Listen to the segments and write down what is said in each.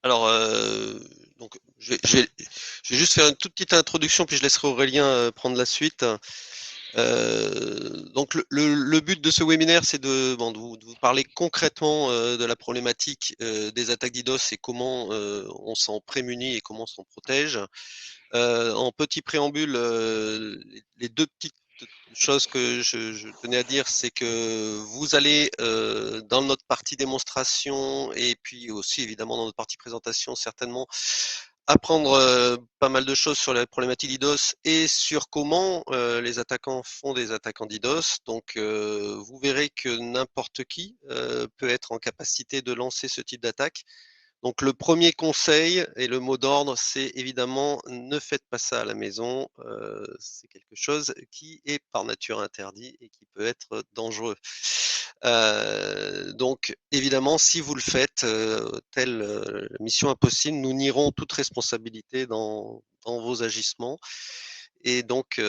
Alors, donc, je vais juste faire une toute petite introduction, puis je laisserai Aurélien prendre la suite. Donc, le but de ce webinaire, c'est de vous parler concrètement de la problématique des attaques DDoS et comment on s'en prémunit et comment on s'en protège. En petit préambule, les deux petites choses que je tenais à dire, c'est que vous allez, dans notre partie démonstration et puis aussi évidemment dans notre partie présentation, certainement apprendre pas mal de choses sur la problématique DDoS et sur comment les attaquants font des attaques en DDoS. Donc, vous verrez que n'importe qui peut être en capacité de lancer ce type d'attaque. Donc le premier conseil et le mot d'ordre, c'est évidemment ne faites pas ça à la maison. C'est quelque chose qui est par nature interdit et qui peut être dangereux. Donc évidemment, si vous le faites, telle mission impossible, nous nierons toute responsabilité dans vos agissements. Et donc,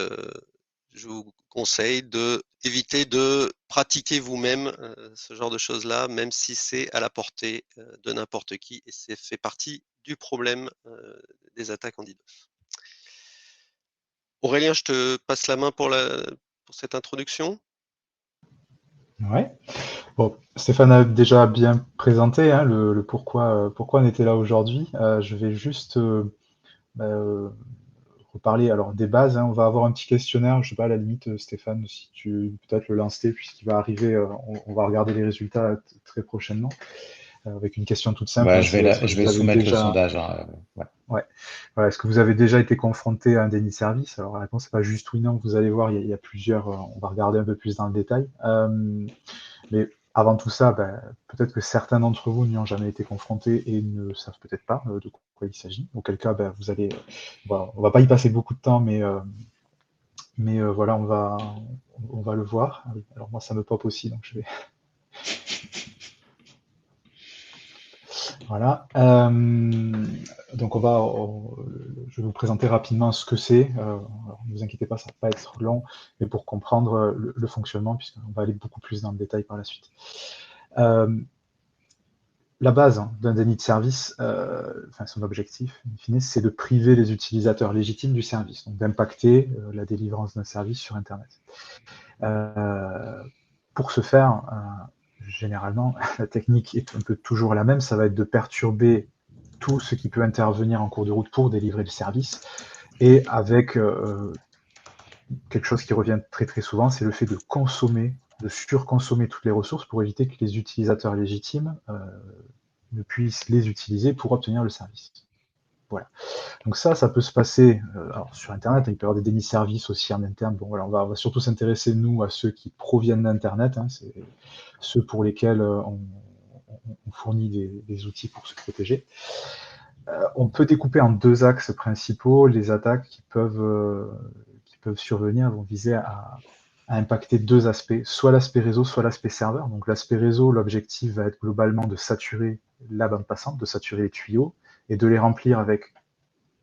je vous conseille d'éviter de pratiquer vous-même ce genre de choses-là, même si c'est à la portée de n'importe qui, et c'est fait partie du problème des attaques en DDoS. Aurélien, je te passe la main pour cette introduction. Ouais. Bon, Stéphane a déjà bien présenté hein, le pourquoi on était là aujourd'hui. Je vais juste bah, reparler alors des bases. Hein. On va avoir un petit questionnaire. Je sais pas à la limite, Stéphane, si tu peut-être le lancer puisqu'il va arriver. On va regarder les résultats très prochainement avec une question toute simple. Ouais, Hein, c'est est-ce que je vous vais avez soumettre le déjà sondage. Ouais. ouais. Voilà, est-ce que vous avez déjà été confronté à un déni de service? Alors la réponse c'est pas juste oui non. Vous allez voir, il y a plusieurs. On va regarder un peu plus dans le détail. Mais avant tout ça, ben, peut-être que certains d'entre vous n'y ont jamais été confrontés et ne savent peut-être pas de quoi il s'agit. Auquel cas, ben, vous allez, on va pas y passer beaucoup de temps, mais voilà, on va le voir. Ah oui, alors moi, ça me pop aussi, donc je vais, voilà. Donc je vais vous présenter rapidement ce que c'est. Alors, ne vous inquiétez pas, ça va pas être long, mais pour comprendre le fonctionnement, puisqu'on va aller beaucoup plus dans le détail par la suite. Euh, La base hein, d'un déni de service, enfin son objectif, in fine, c'est de priver les utilisateurs légitimes du service, donc d'impacter la délivrance d'un service sur Internet. Euh, pour ce faire, généralement, la technique est un peu toujours la même, ça va être de perturber tout ce qui peut intervenir en cours de route pour délivrer le service, et avec quelque chose qui revient très très souvent, c'est le fait de consommer, de surconsommer toutes les ressources pour éviter que les utilisateurs légitimes ne puissent les utiliser pour obtenir le service. Voilà. Donc ça peut se passer alors sur Internet, il peut y avoir des dénis de service aussi en interne. Bon, voilà, on va surtout s'intéresser, nous, à ceux qui proviennent d'Internet. Hein, c'est ceux pour lesquels on fournit des outils pour se protéger. On peut découper en deux axes principaux les attaques qui peuvent survenir, vont viser à impacter deux aspects, soit l'aspect réseau, soit l'aspect serveur. Donc l'aspect réseau, l'objectif va être globalement de saturer la bande passante, de saturer les tuyaux et de les remplir avec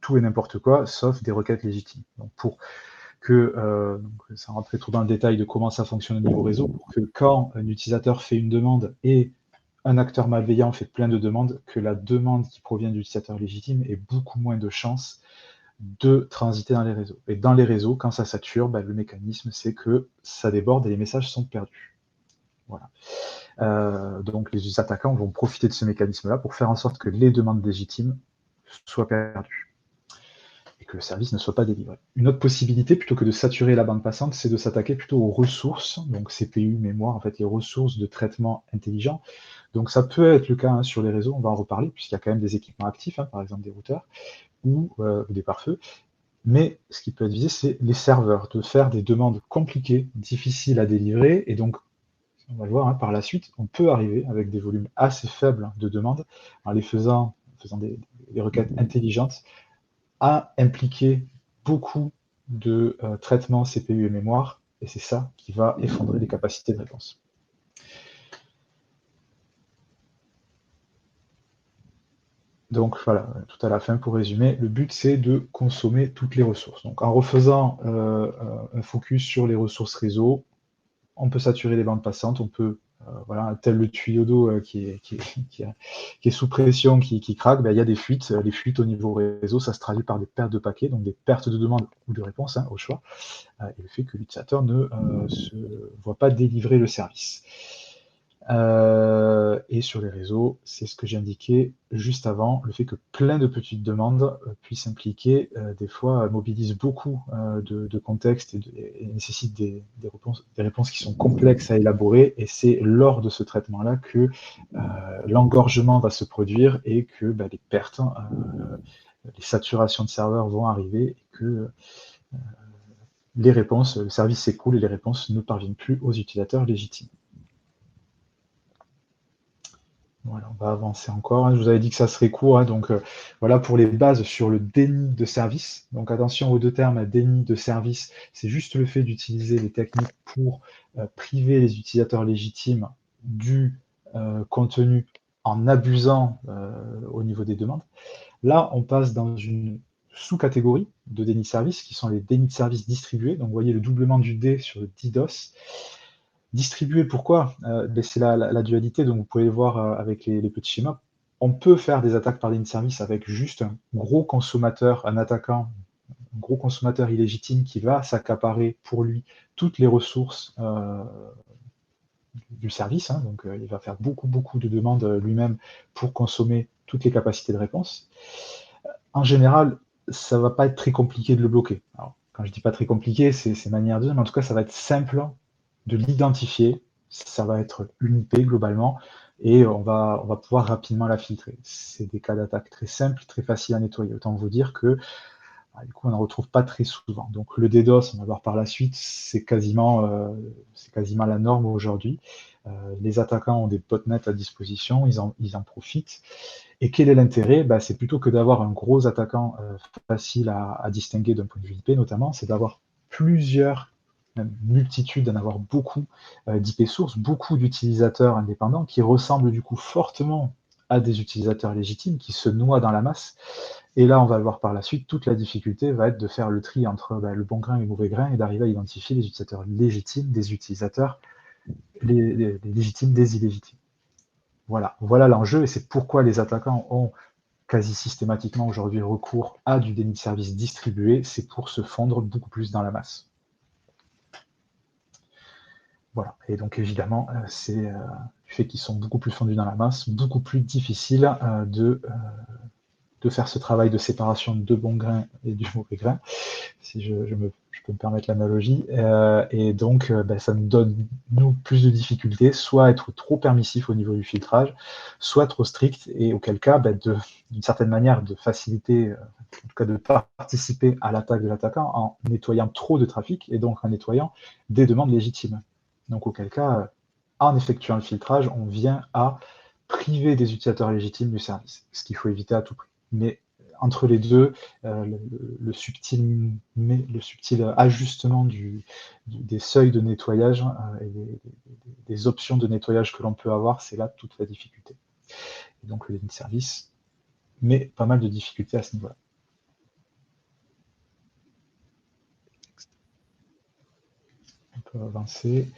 tout et n'importe quoi, sauf des requêtes légitimes. Donc pour que, sans rentrer trop dans le détail de comment ça fonctionne au niveau réseau, pour que quand un utilisateur fait une demande et un acteur malveillant fait plein de demandes, que la demande qui provient de l'utilisateur légitime ait beaucoup moins de chances de transiter dans les réseaux. Et dans les réseaux, quand ça sature, ben, le mécanisme, c'est que ça déborde et les messages sont perdus. Voilà. Donc les attaquants vont profiter de ce mécanisme-là pour faire en sorte que les demandes légitimes soient perdues et que le service ne soit pas délivré. Une autre possibilité, plutôt que de saturer la bande passante, c'est de s'attaquer plutôt aux ressources, donc CPU, mémoire, en fait les ressources de traitement intelligent. Donc ça peut être le cas hein, sur les réseaux, on va en reparler, puisqu'il y a quand même des équipements actifs, hein, par exemple des routeurs ou des pare-feux. Mais ce qui peut être visé, c'est les serveurs, de faire des demandes compliquées, difficiles à délivrer, et donc, on va le voir hein, par la suite, on peut arriver avec des volumes assez faibles de demandes, en faisant des requêtes intelligentes, à impliquer beaucoup de traitements CPU et mémoire, et c'est ça qui va effondrer les capacités de réponse. Donc voilà, tout à la fin pour résumer, le but c'est de consommer toutes les ressources. Donc en refaisant un focus sur les ressources réseau, on peut saturer les bandes passantes, on peut voilà, tel le tuyau d'eau qui est sous pression, qui craque, ben, il y a des fuites. Les fuites au niveau réseau, ça se traduit par des pertes de paquets, donc des pertes de demande ou de réponse, hein, au choix, et le fait que l'utilisateur ne se voit pas délivrer le service. Et sur les réseaux, c'est ce que j'ai indiqué juste avant, le fait que plein de petites demandes puissent impliquer, des fois, mobilisent beaucoup de contexte et nécessitent des réponses qui sont complexes à élaborer. Et c'est lors de ce traitement-là que l'engorgement va se produire et que bah, les pertes, les saturations de serveurs vont arriver et que les réponses, le service s'écoule et les réponses ne parviennent plus aux utilisateurs légitimes. Voilà, on va avancer encore, hein. Je vous avais dit que ça serait court, hein, donc voilà pour les bases sur le déni de service. Donc attention aux deux termes, déni de service, c'est juste le fait d'utiliser les techniques pour priver les utilisateurs légitimes du contenu en abusant au niveau des demandes. Là, on passe dans une sous-catégorie de déni de service, qui sont les dénis de service distribués. Donc vous voyez le doublement du D sur le DDoS. Distribué, pourquoi c'est la dualité, donc vous pouvez le voir avec les petits schémas. On peut faire des attaques par déni de service avec juste un gros consommateur, un attaquant, un gros consommateur illégitime qui va s'accaparer pour lui toutes les ressources du service, hein, donc il va faire beaucoup de demandes lui-même pour consommer toutes les capacités de réponse. En général, ça ne va pas être très compliqué de le bloquer. Alors, quand je dis pas très compliqué, c'est manière de dire, mais en tout cas, ça va être simple de l'identifier, ça va être une IP globalement, et on va pouvoir rapidement la filtrer. C'est des cas d'attaque très simples, très faciles à nettoyer. Autant vous dire que du coup, on n'en retrouve pas très souvent. Donc le DDoS, on va voir par la suite, c'est quasiment la norme aujourd'hui. Les attaquants ont des botnets à disposition, ils en profitent. Et quel est l'intérêt? C'est plutôt que d'avoir un gros attaquant facile à distinguer d'un point de vue IP notamment, c'est d'avoir plusieurs, même multitude, d'en avoir beaucoup d'IP sources, beaucoup d'utilisateurs indépendants qui ressemblent du coup fortement à des utilisateurs légitimes qui se noient dans la masse. Et là, on va le voir par la suite, toute la difficulté va être de faire le tri entre le bon grain et le mauvais grain et d'arriver à identifier les utilisateurs légitimes des utilisateurs les légitimes des illégitimes. Voilà l'enjeu et c'est pourquoi les attaquants ont quasi systématiquement aujourd'hui recours à du déni de service distribué, c'est pour se fondre beaucoup plus dans la masse. Voilà, et donc évidemment, c'est du fait qu'ils sont beaucoup plus fondus dans la masse, beaucoup plus difficile de faire ce travail de séparation de bon grain et du mauvais grain, si je peux me permettre l'analogie, et donc ça nous donne, nous, plus de difficultés, soit être trop permissif au niveau du filtrage, soit trop strict, et auquel cas, d'une certaine manière, de faciliter, en tout cas de participer à l'attaque de l'attaquant en nettoyant trop de trafic, et donc en nettoyant des demandes légitimes. Donc auquel cas, en effectuant le filtrage, on vient à priver des utilisateurs légitimes du service, ce qu'il faut éviter à tout prix. Mais entre les deux, le subtil ajustement des seuils de nettoyage et des options de nettoyage que l'on peut avoir, c'est là toute la difficulté. Et donc le déni de service met pas mal de difficultés à ce niveau-là. On peut avancer.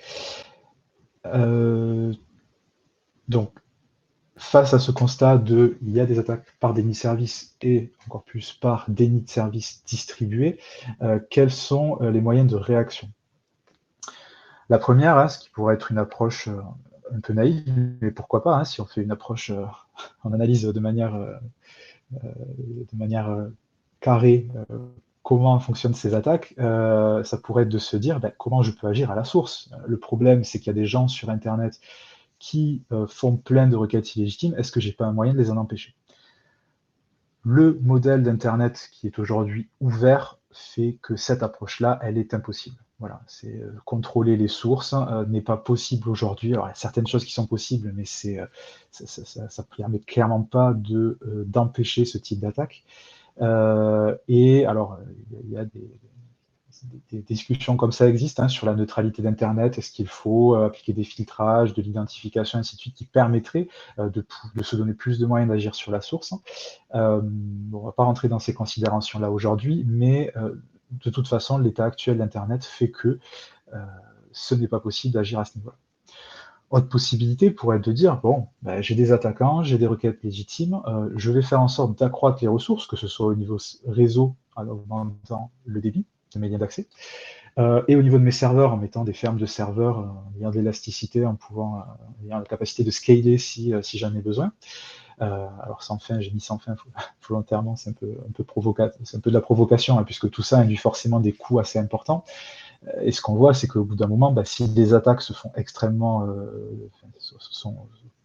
Donc, face à ce constat il y a des attaques par déni de service et encore plus par déni de service distribué, quels sont les moyens de réaction? La première, ce qui pourrait être une approche un peu naïve, mais pourquoi pas, si on fait une approche, on analyse de manière carrée comment fonctionnent ces attaques, ça pourrait être de se dire comment je peux agir à la source. Le problème, c'est qu'il y a des gens sur Internet qui font plein de requêtes illégitimes, est-ce que j'ai pas un moyen de les en empêcher? Le modèle d'Internet qui est aujourd'hui ouvert fait que cette approche-là, elle est impossible. Voilà, c'est contrôler les sources n'est pas possible aujourd'hui. Alors, il y a certaines choses qui sont possibles, mais ça ne permet clairement pas d'empêcher ce type d'attaque. Et alors, il y a des discussions comme ça existent sur la neutralité d'Internet. Est-ce qu'il faut appliquer des filtrages, de l'identification, ainsi de suite, qui permettraient de se donner plus de moyens d'agir sur la source. On ne va pas rentrer dans ces considérations-là aujourd'hui, mais de toute façon, l'état actuel d'Internet fait que ce n'est pas possible d'agir à ce niveau-là. Autre possibilité pourrait être de dire, bon, ben, j'ai des attaquants, j'ai des requêtes légitimes, je vais faire en sorte d'accroître les ressources, que ce soit au niveau réseau, en augmentant le débit de mes liens d'accès, et au niveau de mes serveurs, en mettant des fermes de serveurs, en ayant de l'élasticité, en ayant la capacité de scaler si j'en ai besoin. Alors sans fin, j'ai mis sans fin volontairement, c'est un peu provocateur, c'est un peu de la provocation, hein, puisque tout ça induit forcément des coûts assez importants. Et ce qu'on voit, c'est qu'au bout d'un moment, bah, si les attaques se font extrêmement,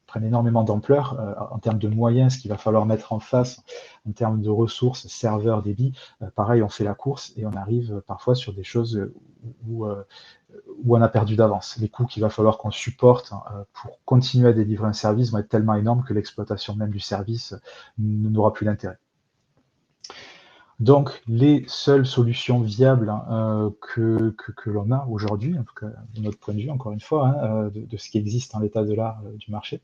prennent énormément d'ampleur en termes de moyens, ce qu'il va falloir mettre en face en termes de ressources, serveurs, débit, pareil, on fait la course et on arrive parfois sur des choses où on a perdu d'avance. Les coûts qu'il va falloir qu'on supporte pour continuer à délivrer un service vont être tellement énormes que l'exploitation même du service n'aura plus d'intérêt. Donc, les seules solutions viables que l'on a aujourd'hui, en tout cas de notre point de vue, encore une fois, hein, de ce qui existe en l'état de l'art du marché,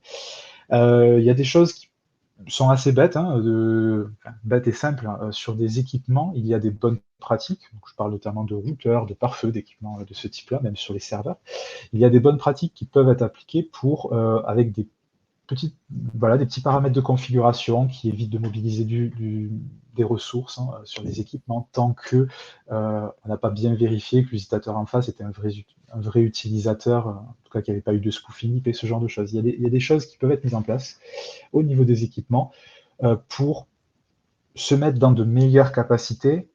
il y a des choses qui sont assez bêtes, hein, bêtes et simples. Hein. Sur des équipements, il y a des bonnes pratiques. Donc, je parle notamment de routeurs, de pare-feu, d'équipements de ce type-là, même sur les serveurs. Il y a des bonnes pratiques qui peuvent être appliquées avec des petits paramètres de configuration qui évitent de mobiliser des ressources sur les équipements tant que on n'a pas bien vérifié que l'utilisateur en face était un vrai utilisateur, en tout cas qu'il n'y avait pas eu de spoofing IP, ce genre de choses. Il y a des choses qui peuvent être mises en place au niveau des équipements pour se mettre dans de meilleures capacités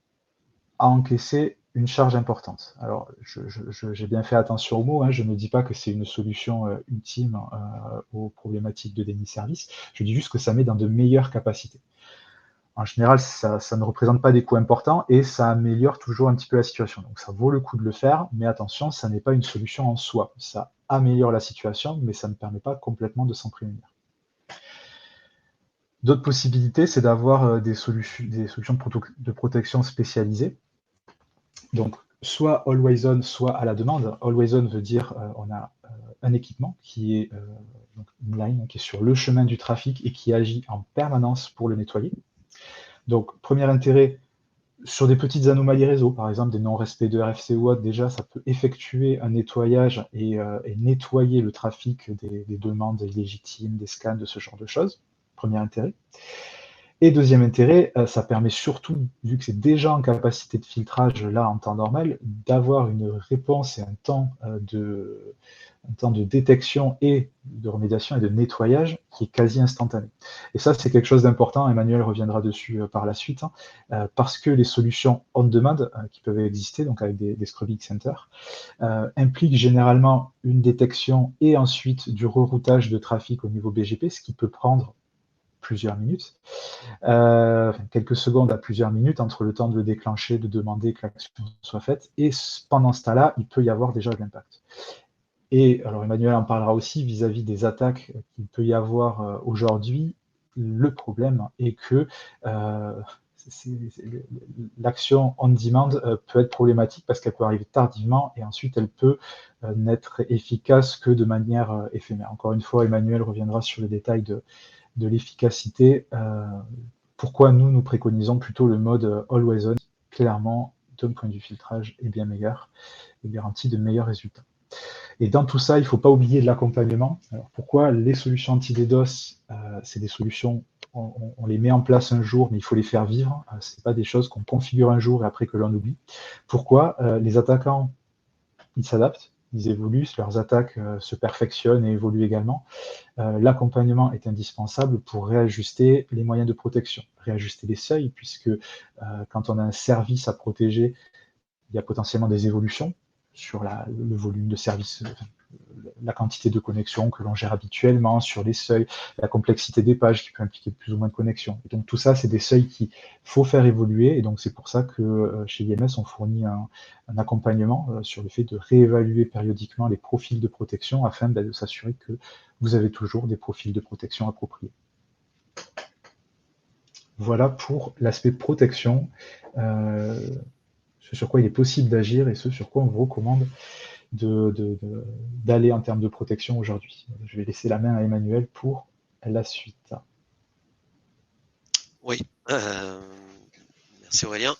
à encaisser une charge importante. Alors, j'ai bien fait attention aux mots, hein, je ne dis pas que c'est une solution ultime aux problématiques de déni de service, je dis juste que ça met dans de meilleures capacités. En général, ça ne représente pas des coûts importants et ça améliore toujours un petit peu la situation. Donc ça vaut le coup de le faire, mais attention, ça n'est pas une solution en soi. Ça améliore la situation, mais ça ne permet pas complètement de s'en prémunir. D'autres possibilités, c'est d'avoir des solutions de protection spécialisées. Donc, soit always on, soit à la demande. Always on veut dire on a un équipement qui est donc une line qui est sur le chemin du trafic et qui agit en permanence pour le nettoyer. Donc, premier intérêt, sur des petites anomalies réseau, par exemple des non-respects de RFC ou autre, déjà ça peut effectuer un nettoyage et nettoyer le trafic des demandes illégitimes, des scans, de ce genre de choses. Premier intérêt. Et deuxième intérêt, ça permet surtout, vu que c'est déjà en capacité de filtrage là en temps normal, d'avoir une réponse et un temps de détection et de remédiation et de nettoyage qui est quasi instantané. Et ça, c'est quelque chose d'important, Emmanuel reviendra dessus par la suite, parce que les solutions on-demand qui peuvent exister, donc avec des scrubbing centers, impliquent généralement une détection et ensuite du reroutage de trafic au niveau BGP, ce qui peut prendre plusieurs minutes, quelques secondes à plusieurs minutes entre le temps de le déclencher, de demander que l'action soit faite, et pendant ce temps-là, il peut y avoir déjà de l'impact. Et alors Emmanuel en parlera aussi vis-à-vis des attaques qu'il peut y avoir aujourd'hui. Le problème est que l'action on-demand peut être problématique parce qu'elle peut arriver tardivement et ensuite elle peut n'être efficace que de manière éphémère. Encore une fois, Emmanuel reviendra sur les détails de l'efficacité. Pourquoi nous préconisons plutôt le mode always on, clairement, d'un point de vue filtrage, est bien meilleur et garantit de meilleurs résultats. Et dans tout ça, il ne faut pas oublier de l'accompagnement. Alors pourquoi les solutions anti-DDoS, c'est des solutions, on les met en place un jour, mais il faut les faire vivre. Ce n'est pas des choses qu'on configure un jour et après que l'on oublie. Pourquoi les attaquants, ils s'adaptent, ils évoluent, leurs attaques se perfectionnent et évoluent également. L'accompagnement est indispensable pour réajuster les moyens de protection, réajuster les seuils, puisque quand on a un service à protéger, il y a potentiellement des évolutions sur le volume de services, la quantité de connexions que l'on gère habituellement, sur les seuils, la complexité des pages qui peut impliquer plus ou moins de connexions. Et donc tout ça, c'est des seuils qu'il faut faire évoluer, et donc c'est pour ça que chez IMS, on fournit un accompagnement sur le fait de réévaluer périodiquement les profils de protection afin de s'assurer que vous avez toujours des profils de protection appropriés. Voilà pour l'aspect protection, ce sur quoi il est possible d'agir et ce sur quoi on vous recommande d'aller en termes de protection aujourd'hui. Je vais laisser la main à Emmanuel pour la suite. Oui, merci Aurélien.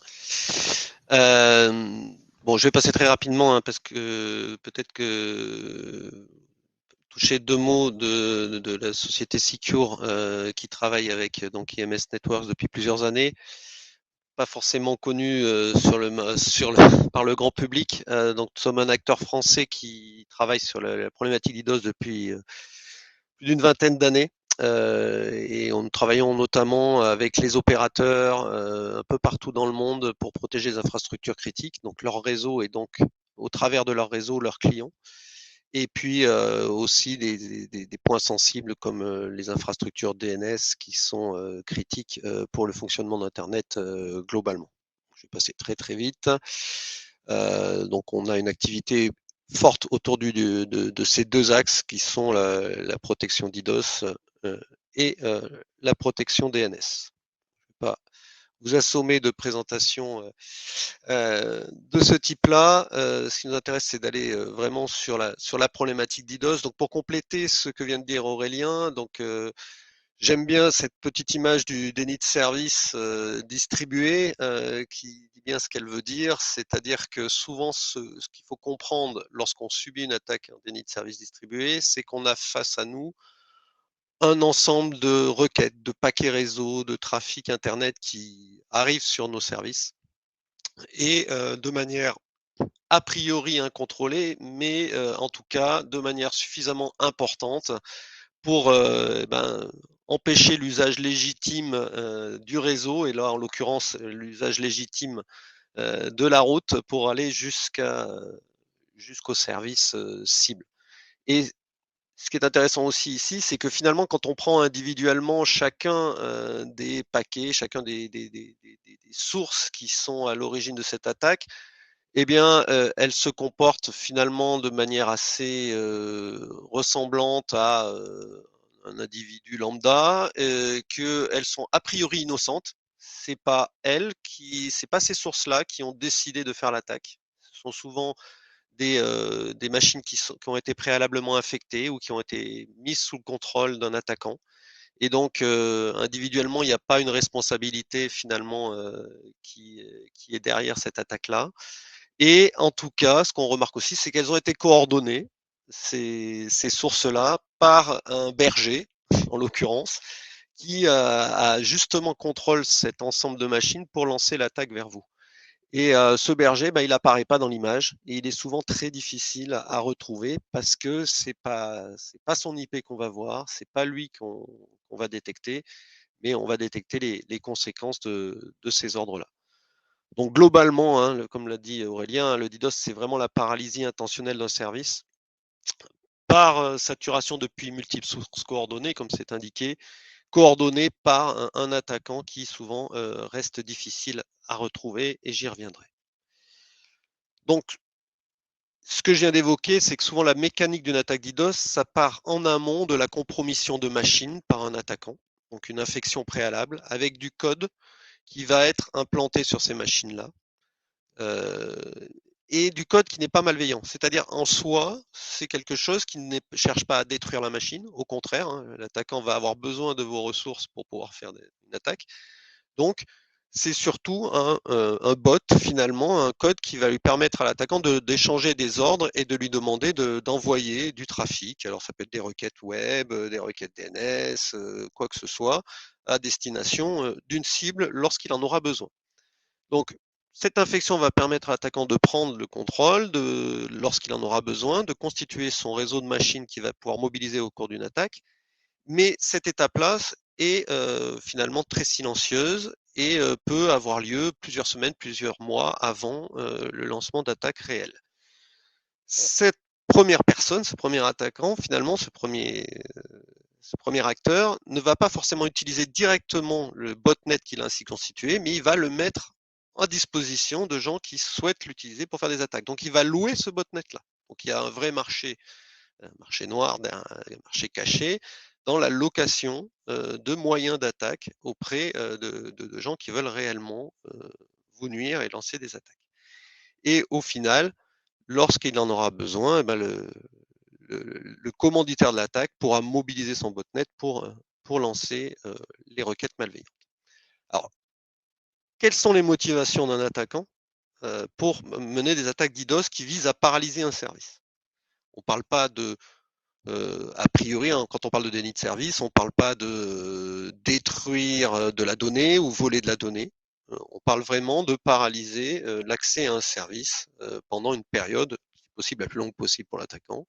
Bon, je vais passer très rapidement parce que peut-être que toucher deux mots de la société Secure qui travaille avec donc IMS Networks depuis plusieurs années. Pas forcément connu par le grand public. Donc, nous sommes un acteur français qui travaille sur la problématique d'IDOS depuis plus d'une vingtaine d'années. Et nous travaillons notamment avec les opérateurs un peu partout dans le monde pour protéger les infrastructures critiques, donc leur réseau et donc au travers de leur réseau, leurs clients. Et puis aussi des points sensibles comme les infrastructures DNS qui sont critiques pour le fonctionnement d'Internet globalement. Je vais passer très très vite. Donc on a une activité forte autour de ces deux axes qui sont la protection DDoS et la protection DNS. Je vais pas vous assommer de présentations de ce type-là. Ce qui nous intéresse, c'est d'aller vraiment sur la problématique d'IDOS. Donc, pour compléter ce que vient de dire Aurélien, donc j'aime bien cette petite image du déni de service distribué qui dit bien ce qu'elle veut dire, c'est-à-dire que souvent ce qu'il faut comprendre lorsqu'on subit une attaque, un déni de service distribué, c'est qu'on a face à nous un ensemble de requêtes, de paquets réseau, de trafic Internet qui arrivent sur nos services et de manière a priori incontrôlée, mais en tout cas de manière suffisamment importante pour empêcher l'usage légitime du réseau, et là en l'occurrence l'usage légitime de la route pour aller jusqu'au service cible. Et ce qui est intéressant aussi ici, c'est que finalement, quand on prend individuellement chacun des paquets, chacun des sources qui sont à l'origine de cette attaque, eh bien, elles se comportent finalement de manière assez ressemblante à un individu lambda, qu'elles sont a priori innocentes. C'est pas ces sources-là qui ont décidé de faire l'attaque. Ce sont souvent des machines qui ont été préalablement infectées ou qui ont été mises sous le contrôle d'un attaquant. Et donc, individuellement, il n'y a pas une responsabilité finalement qui est derrière cette attaque-là. Et en tout cas, ce qu'on remarque aussi, c'est qu'elles ont été coordonnées, ces sources-là, par un berger, en l'occurrence, qui a justement contrôle cet ensemble de machines pour lancer l'attaque vers vous. Et ce berger, il apparaît pas dans l'image et il est souvent très difficile à retrouver parce que c'est pas son IP qu'on va voir, c'est pas lui qu'on va détecter, mais on va détecter les conséquences de ces ordres-là. Donc globalement, hein, comme l'a dit Aurélien, le DDoS, c'est vraiment la paralysie intentionnelle d'un service par saturation depuis multiples sources coordonnées, comme c'est indiqué, coordonnées par un attaquant qui souvent reste difficile à retrouver, et j'y reviendrai. Donc, ce que je viens d'évoquer, c'est que souvent la mécanique d'une attaque DDoS, ça part en amont de la compromission de machines par un attaquant, donc une infection préalable, avec du code qui va être implanté sur ces machines-là. Et du code qui n'est pas malveillant. C'est-à-dire, en soi, c'est quelque chose qui ne cherche pas à détruire la machine. Au contraire, hein, l'attaquant va avoir besoin de vos ressources pour pouvoir faire une attaque. Donc, c'est surtout un bot, finalement, un code qui va lui permettre à l'attaquant d'échanger des ordres et de lui demander d'envoyer du trafic. Alors, ça peut être des requêtes web, des requêtes DNS, quoi que ce soit, à destination d'une cible lorsqu'il en aura besoin. Donc, cette infection va permettre à l'attaquant de prendre le contrôle lorsqu'il en aura besoin, de constituer son réseau de machines qu'il va pouvoir mobiliser au cours d'une attaque. Mais cette étape-là est finalement très silencieuse et peut avoir lieu plusieurs semaines, plusieurs mois avant le lancement d'attaques réelles. Cette première personne, ce premier attaquant, finalement, ce premier acteur ne va pas forcément utiliser directement le botnet qu'il a ainsi constitué, mais il va le mettre à disposition de gens qui souhaitent l'utiliser pour faire des attaques. Donc il va louer ce botnet-là. Donc il y a un vrai marché noir, un marché caché, dans la location de moyens d'attaque auprès de gens qui veulent réellement vous nuire et lancer des attaques. Et au final, lorsqu'il en aura besoin, le commanditaire de l'attaque pourra mobiliser son botnet pour lancer les requêtes malveillantes. Alors, quelles sont les motivations d'un attaquant pour mener des attaques DDoS qui visent à paralyser un service? On ne parle pas de A priori, hein, quand on parle de déni de service, on ne parle pas de détruire de la donnée ou voler de la donnée. On parle vraiment de paralyser l'accès à un service pendant une période, si possible la plus longue possible pour l'attaquant,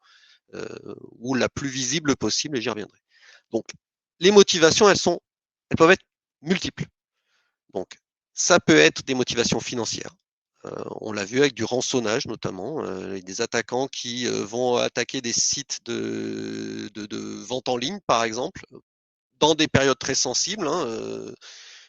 ou la plus visible possible, et j'y reviendrai. Donc, les motivations, elles peuvent être multiples. Donc, ça peut être des motivations financières. On l'a vu avec du rançonnage notamment, des attaquants qui vont attaquer des sites de vente en ligne, par exemple, dans des périodes très sensibles.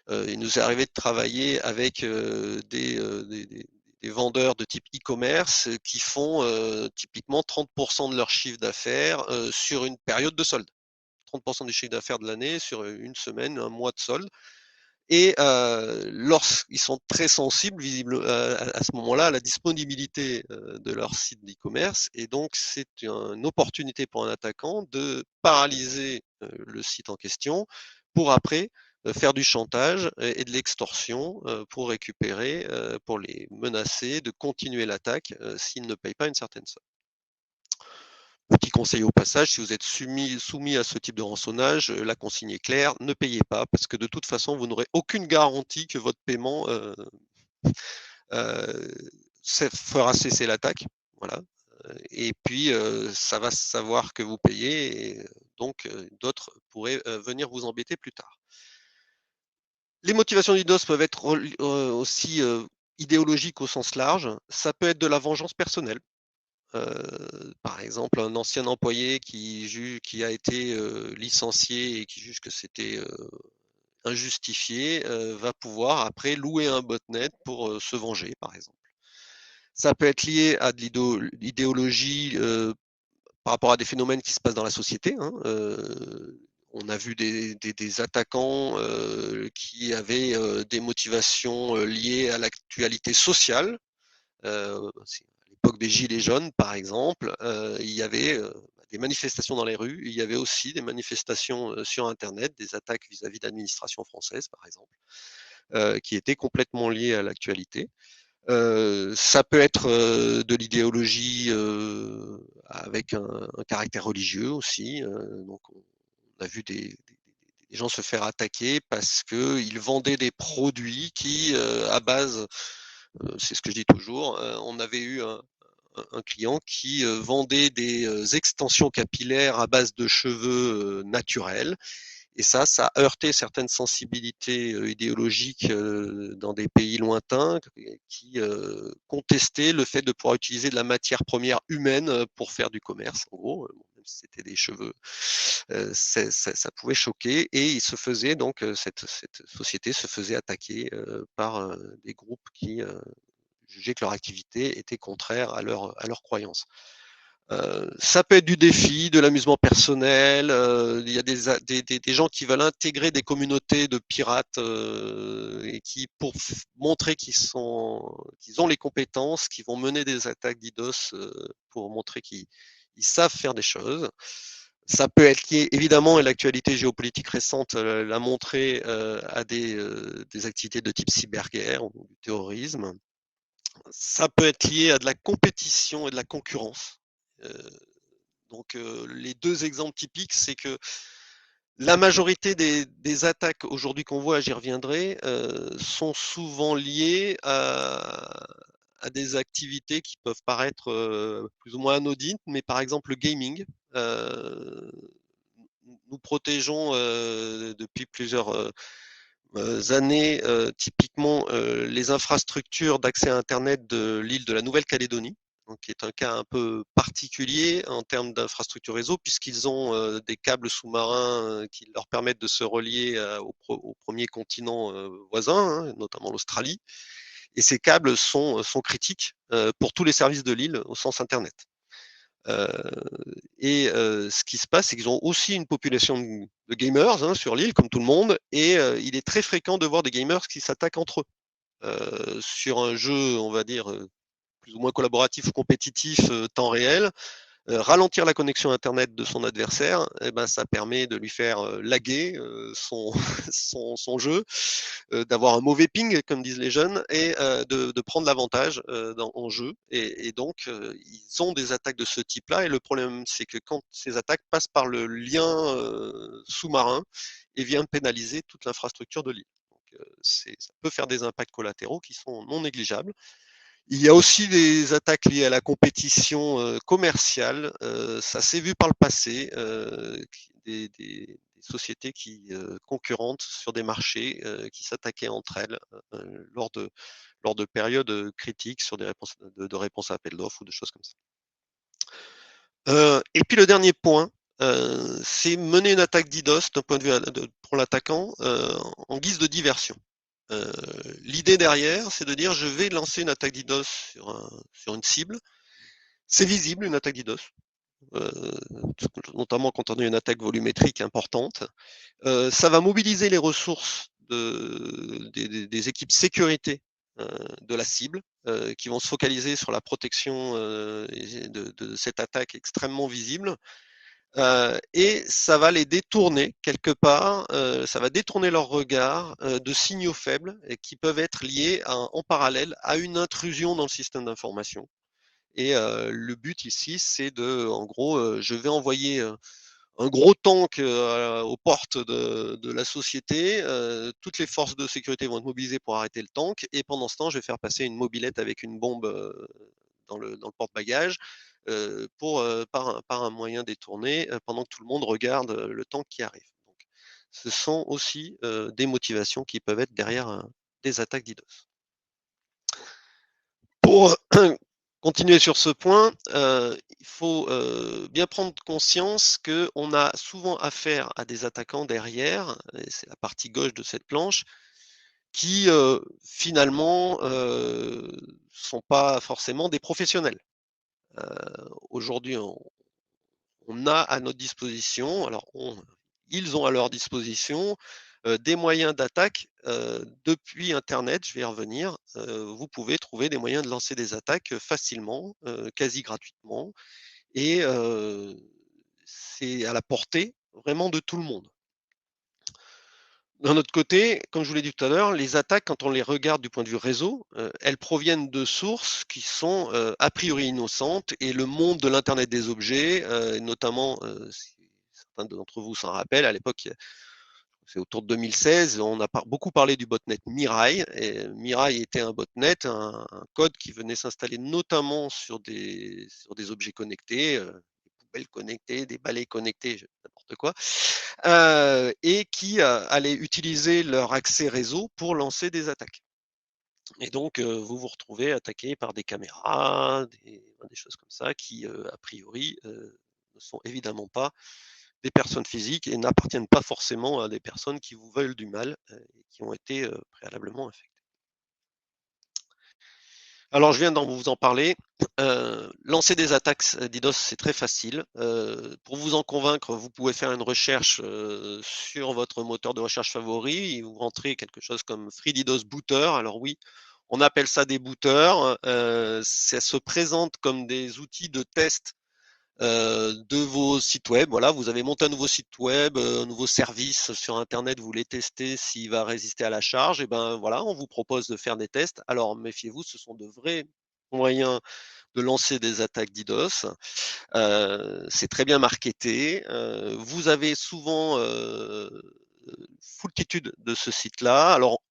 Il nous est arrivé de travailler avec des vendeurs de type e-commerce qui font typiquement 30% de leur chiffre d'affaires sur une période de solde. 30% du chiffre d'affaires de l'année sur une semaine, un mois de solde. Et lorsqu'ils sont très sensibles, visibles à ce moment-là, à la disponibilité de leur site d'e-commerce, et donc c'est une opportunité pour un attaquant de paralyser le site en question pour après faire du chantage et de l'extorsion pour récupérer, pour les menacer de continuer l'attaque s'ils ne payent pas une certaine somme. Petit conseil au passage, si vous êtes soumis à ce type de rançonnage, la consigne est claire, ne payez pas, parce que de toute façon, vous n'aurez aucune garantie que votre paiement fera cesser l'attaque. Voilà. Et puis, ça va savoir que vous payez, et donc d'autres pourraient venir vous embêter plus tard. Les motivations du DOS peuvent être aussi idéologiques au sens large. Ça peut être de la vengeance personnelle. Par exemple, un ancien employé qui a été licencié et qui juge que c'était injustifié va pouvoir après louer un botnet pour se venger, par exemple. Ça peut être lié à de l'idéologie par rapport à des phénomènes qui se passent dans la société. On a vu des attaquants qui avaient des motivations liées à l'actualité sociale. À l'époque des Gilets jaunes, par exemple, il y avait des manifestations dans les rues, il y avait aussi des manifestations sur Internet, des attaques vis-à-vis d'administrations françaises, par exemple, qui étaient complètement liées à l'actualité. Ça peut être de l'idéologie avec un caractère religieux aussi. Donc, on a vu des gens se faire attaquer parce qu'ils vendaient des produits qui, à base, c'est ce que je dis toujours, on avait eu un client qui vendait des extensions capillaires à base de cheveux naturels. Et ça a heurté certaines sensibilités idéologiques dans des pays lointains qui contestaient le fait de pouvoir utiliser de la matière première humaine pour faire du commerce. En gros, même si c'était des cheveux, ça pouvait choquer. Et il se faisait donc cette société se faisait attaquer par des groupes qui jugeaient que leur activité était contraire à leur croyance. Ça peut être du défi, de l'amusement personnel. Il y a des gens qui veulent intégrer des communautés de pirates et qui, pour montrer qu'ils ont les compétences, qui vont mener des attaques DDoS pour montrer qu'ils savent faire des choses. Ça peut être lié, évidemment, et l'actualité géopolitique récente l'a montré, à des activités de type cyberguerre ou du terrorisme. Ça peut être lié à de la compétition et de la concurrence. Donc les deux exemples typiques, c'est que la majorité des attaques aujourd'hui qu'on voit, j'y reviendrai, sont souvent liées à des activités qui peuvent paraître plus ou moins anodines, mais par exemple le gaming. Nous protégeons depuis plusieurs années typiquement les infrastructures d'accès à Internet de l'île de la Nouvelle-Calédonie, qui est un cas un peu particulier en termes d'infrastructure réseau, puisqu'ils ont des câbles sous-marins qui leur permettent de se relier au premier continent voisin, notamment l'Australie. Et ces câbles sont critiques pour tous les services de l'île au sens Internet. Ce qui se passe, c'est qu'ils ont aussi une population de gamers sur l'île, comme tout le monde, et il est très fréquent de voir des gamers qui s'attaquent entre eux sur un jeu, on va dire, plus ou moins collaboratif ou compétitif temps réel. ralentir la connexion Internet de son adversaire, eh ben, ça permet de lui faire laguer son, son jeu, d'avoir un mauvais ping, comme disent les jeunes, et de prendre l'avantage en jeu. Et donc, ils ont des attaques de ce type-là. Et le problème, c'est que quand ces attaques passent par le lien sous-marin et viennent pénaliser toute l'infrastructure de l'île. Donc, ça peut faire des impacts collatéraux qui sont non négligeables. Il y a aussi des attaques liées à la compétition commerciale. Ça s'est vu par le passé, des sociétés qui concurrentes sur des marchés qui s'attaquaient entre elles lors de périodes critiques sur des réponses de réponses à appel d'offres ou de choses comme ça. Et puis le dernier point, c'est mener une attaque DDoS d'un point de vue pour l'attaquant en guise de diversion. L'idée derrière, c'est de dire je vais lancer une attaque DDoS sur une cible. C'est visible une attaque DDoS, notamment quand on a une attaque volumétrique importante. Ça va mobiliser les ressources des équipes sécurité de la cible, qui vont se focaliser sur la protection de cette attaque extrêmement visible. Et ça va les détourner quelque part, ça va détourner leur regard de signaux faibles et qui peuvent être liés en parallèle à une intrusion dans le système d'information. Et le but ici, c'est en gros, je vais envoyer un gros tank aux portes de la société. Toutes les forces de sécurité vont être mobilisées pour arrêter le tank. Et pendant ce temps, je vais faire passer une mobilette avec une bombe dans le porte-bagages par un moyen détourné pendant que tout le monde regarde le tank qui arrive. Donc, ce sont aussi des motivations qui peuvent être derrière des attaques DDoS. Pour continuer sur ce point, il faut bien prendre conscience qu'on a souvent affaire à des attaquants derrière, et c'est la partie gauche de cette planche, qui finalement sont pas forcément des professionnels. Aujourd'hui, on a à notre disposition, alors ils ont à leur disposition des moyens d'attaque depuis Internet, je vais y revenir. Vous pouvez trouver des moyens de lancer des attaques facilement, quasi gratuitement, et c'est à la portée vraiment de tout le monde. D'un autre côté, comme je vous l'ai dit tout à l'heure, les attaques, quand on les regarde du point de vue réseau, elles proviennent de sources qui sont a priori innocentes, et le monde de l'Internet des objets, notamment, si certains d'entre vous s'en rappellent, à l'époque, c'est autour de 2016, on a beaucoup parlé du botnet Mirai. Et Mirai était un botnet, un code qui venait s'installer notamment sur des objets connectés, des poubelles connectées, des balais connectés, n'importe quoi, et qui allaient utiliser leur accès réseau pour lancer des attaques. Et donc, vous vous retrouvez attaqué par des caméras, des choses comme ça, qui, a priori, ne sont évidemment pas des personnes physiques et n'appartiennent pas forcément à des personnes qui vous veulent du mal et qui ont été préalablement infectées. Alors, je viens d'en vous en parler. Lancer des attaques DDoS, c'est très facile. Pour vous en convaincre, vous pouvez faire une recherche sur votre moteur de recherche favori et vous rentrez quelque chose comme FreeDDoS Booter. Alors oui, on appelle ça des booters. Ça se présente comme des outils de test de vos sites web. Voilà, vous avez monté un nouveau site web, un nouveau service sur Internet, vous voulez tester s'il va résister à la charge, et ben voilà, on vous propose de faire des tests. Alors méfiez-vous, ce sont de vrais moyens de lancer des attaques DDoS. C'est très bien marketé. Vous avez souvent foultitude de ce site-là. Alors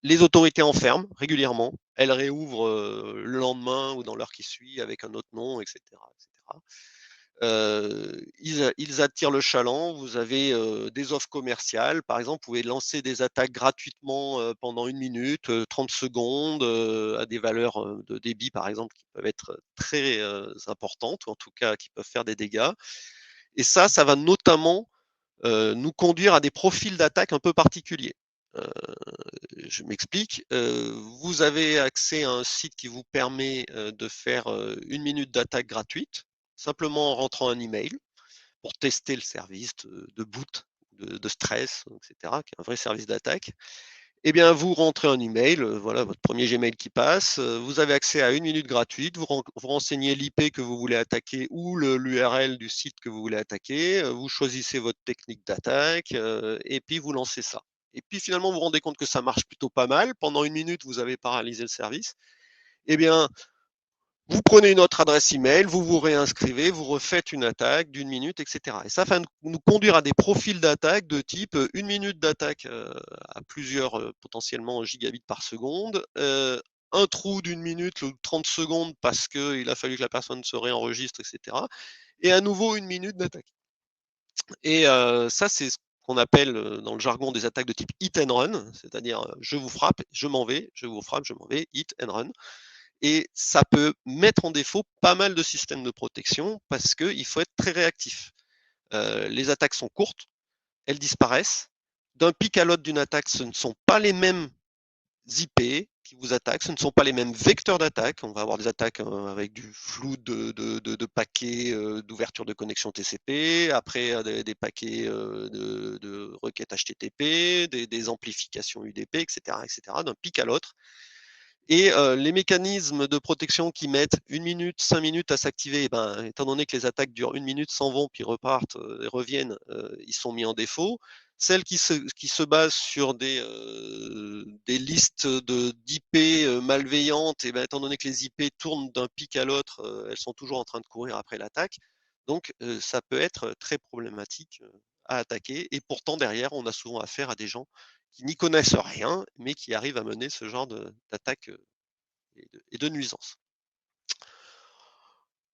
les autorités en ferment régulièrement. Elles réouvrent le lendemain ou dans l'heure qui suit avec un autre nom, etc., etc. Ils attirent le chaland. Vous avez des offres commerciales. Par exemple, vous pouvez lancer des attaques gratuitement pendant 1 minute, 30 secondes, à des valeurs de débit, par exemple, qui peuvent être très importantes, ou en tout cas qui peuvent faire des dégâts. Et ça va notamment nous conduire à des profils d'attaque un peu particuliers. Je m'explique. Vous avez accès à un site qui vous permet de faire 1 minute d'attaque gratuite, simplement en rentrant un email pour tester le service de boot, de stress, etc., qui est un vrai service d'attaque. eh bien, vous rentrez un email, voilà votre premier Gmail qui passe, vous avez accès à 1 minute gratuite, vous renseignez l'IP que vous voulez attaquer ou l'URL du site que vous voulez attaquer, vous choisissez votre technique d'attaque, et puis vous lancez ça. Et puis finalement, vous vous rendez compte que ça marche plutôt pas mal. Pendant 1 minute, vous avez paralysé le service. Eh bien, vous prenez une autre adresse email, vous vous réinscrivez, vous refaites une attaque d'1 minute, etc. Et ça va nous conduire à des profils d'attaque de type 1 minute d'attaque à plusieurs potentiellement gigabits par seconde, un trou d'1 minute ou 30 secondes parce qu'il a fallu que la personne se réenregistre, etc. Et à nouveau 1 minute d'attaque. Et ça, c'est ce qu'on appelle dans le jargon des attaques de type hit and run, c'est-à-dire je vous frappe, je m'en vais, je vous frappe, je m'en vais, hit and run. Et ça peut mettre en défaut pas mal de systèmes de protection parce qu'il faut être très réactif. Les attaques sont courtes, elles disparaissent. D'un pic à l'autre d'une attaque, ce ne sont pas les mêmes IP qui vous attaquent, ce ne sont pas les mêmes vecteurs d'attaque. On va avoir des attaques avec du flou de paquets d'ouverture de connexion TCP, après des paquets de requêtes HTTP, des amplifications UDP, etc., etc., d'un pic à l'autre. Et les mécanismes de protection qui mettent 1 minute, 5 minutes à s'activer, étant donné que les attaques durent 1 minute, s'en vont, puis repartent et reviennent, ils sont mis en défaut. Celles qui se basent sur des listes d'IP malveillantes, et étant donné que les IP tournent d'un pic à l'autre, elles sont toujours en train de courir après l'attaque. Donc ça peut être très problématique à attaquer. Et pourtant, derrière, on a souvent affaire à des gens qui n'y connaissent rien, mais qui arrivent à mener ce genre d'attaque et de nuisance.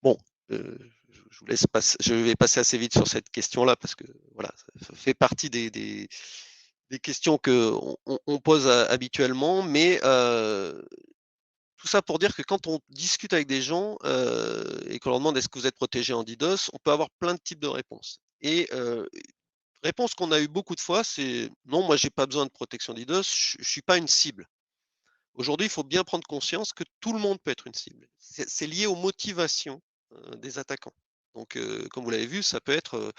Bon, je vais passer assez vite sur cette question-là parce que voilà, ça fait partie des questions qu'on pose habituellement, mais tout ça pour dire que quand on discute avec des gens et qu'on leur demande est-ce que vous êtes protégé en DDoS, on peut avoir plein de types de réponses. Et réponse qu'on a eu beaucoup de fois, c'est non, moi j'ai pas besoin de protection DDoS, je suis pas une cible. Aujourd'hui, il faut bien prendre conscience que tout le monde peut être une cible. C'est lié aux motivations des attaquants. Donc, comme vous l'avez vu, ça peut être,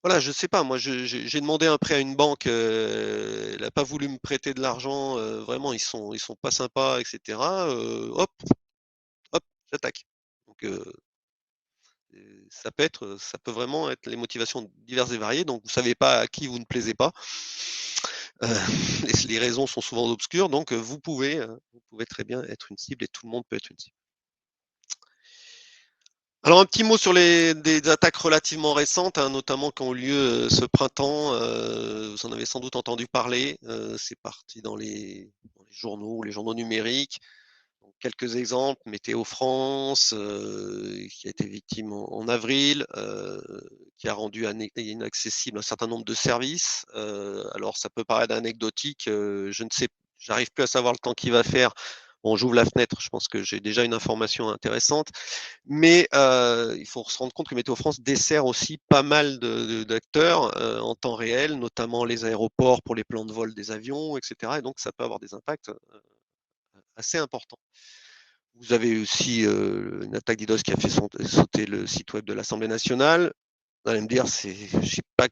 voilà, je sais pas, moi j'ai demandé un prêt à une banque, elle n'a pas voulu me prêter de l'argent, vraiment ils sont pas sympas, etc. Hop, hop, j'attaque. Donc, ça peut vraiment être les motivations diverses et variées. Donc, vous savez pas à qui vous ne plaisez pas. Les raisons sont souvent obscures, donc vous pouvez très bien être une cible et tout le monde peut être une cible. Alors un petit mot sur des attaques relativement récentes, hein, notamment qui ont eu lieu ce printemps. Vous en avez sans doute entendu parler. C'est parti dans les journaux, les journaux numériques. Donc, quelques exemples, Météo France, qui a été victime en avril, qui a rendu inaccessible un certain nombre de services. Alors ça peut paraître anecdotique, je ne sais, j'arrive plus à savoir le temps qu'il va faire. Bon, j'ouvre la fenêtre, je pense que j'ai déjà une information intéressante, mais il faut se rendre compte que Météo France dessert aussi pas mal d'acteurs en temps réel, notamment les aéroports pour les plans de vol des avions, etc. Et donc ça peut avoir des impacts assez importants. Vous avez aussi une attaque DDoS qui a fait sauter le site web de l'Assemblée nationale. Vous allez me dire, je sais pas,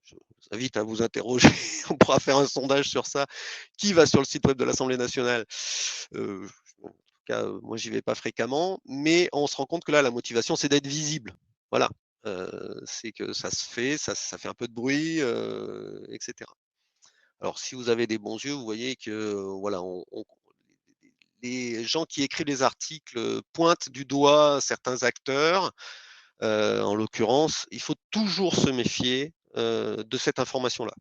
je vous invite à vous interroger, on pourra faire un sondage sur ça. Qui va sur le site web de l'Assemblée nationale En tout cas, moi, j'y vais pas fréquemment, mais on se rend compte que là, la motivation, c'est d'être visible. Voilà. C'est que ça se fait, ça fait un peu de bruit, etc. Alors, si vous avez des bons yeux, vous voyez que voilà, les gens qui écrivent les articles pointent du doigt certains acteurs. En l'occurrence, il faut toujours se méfier de cette information-là.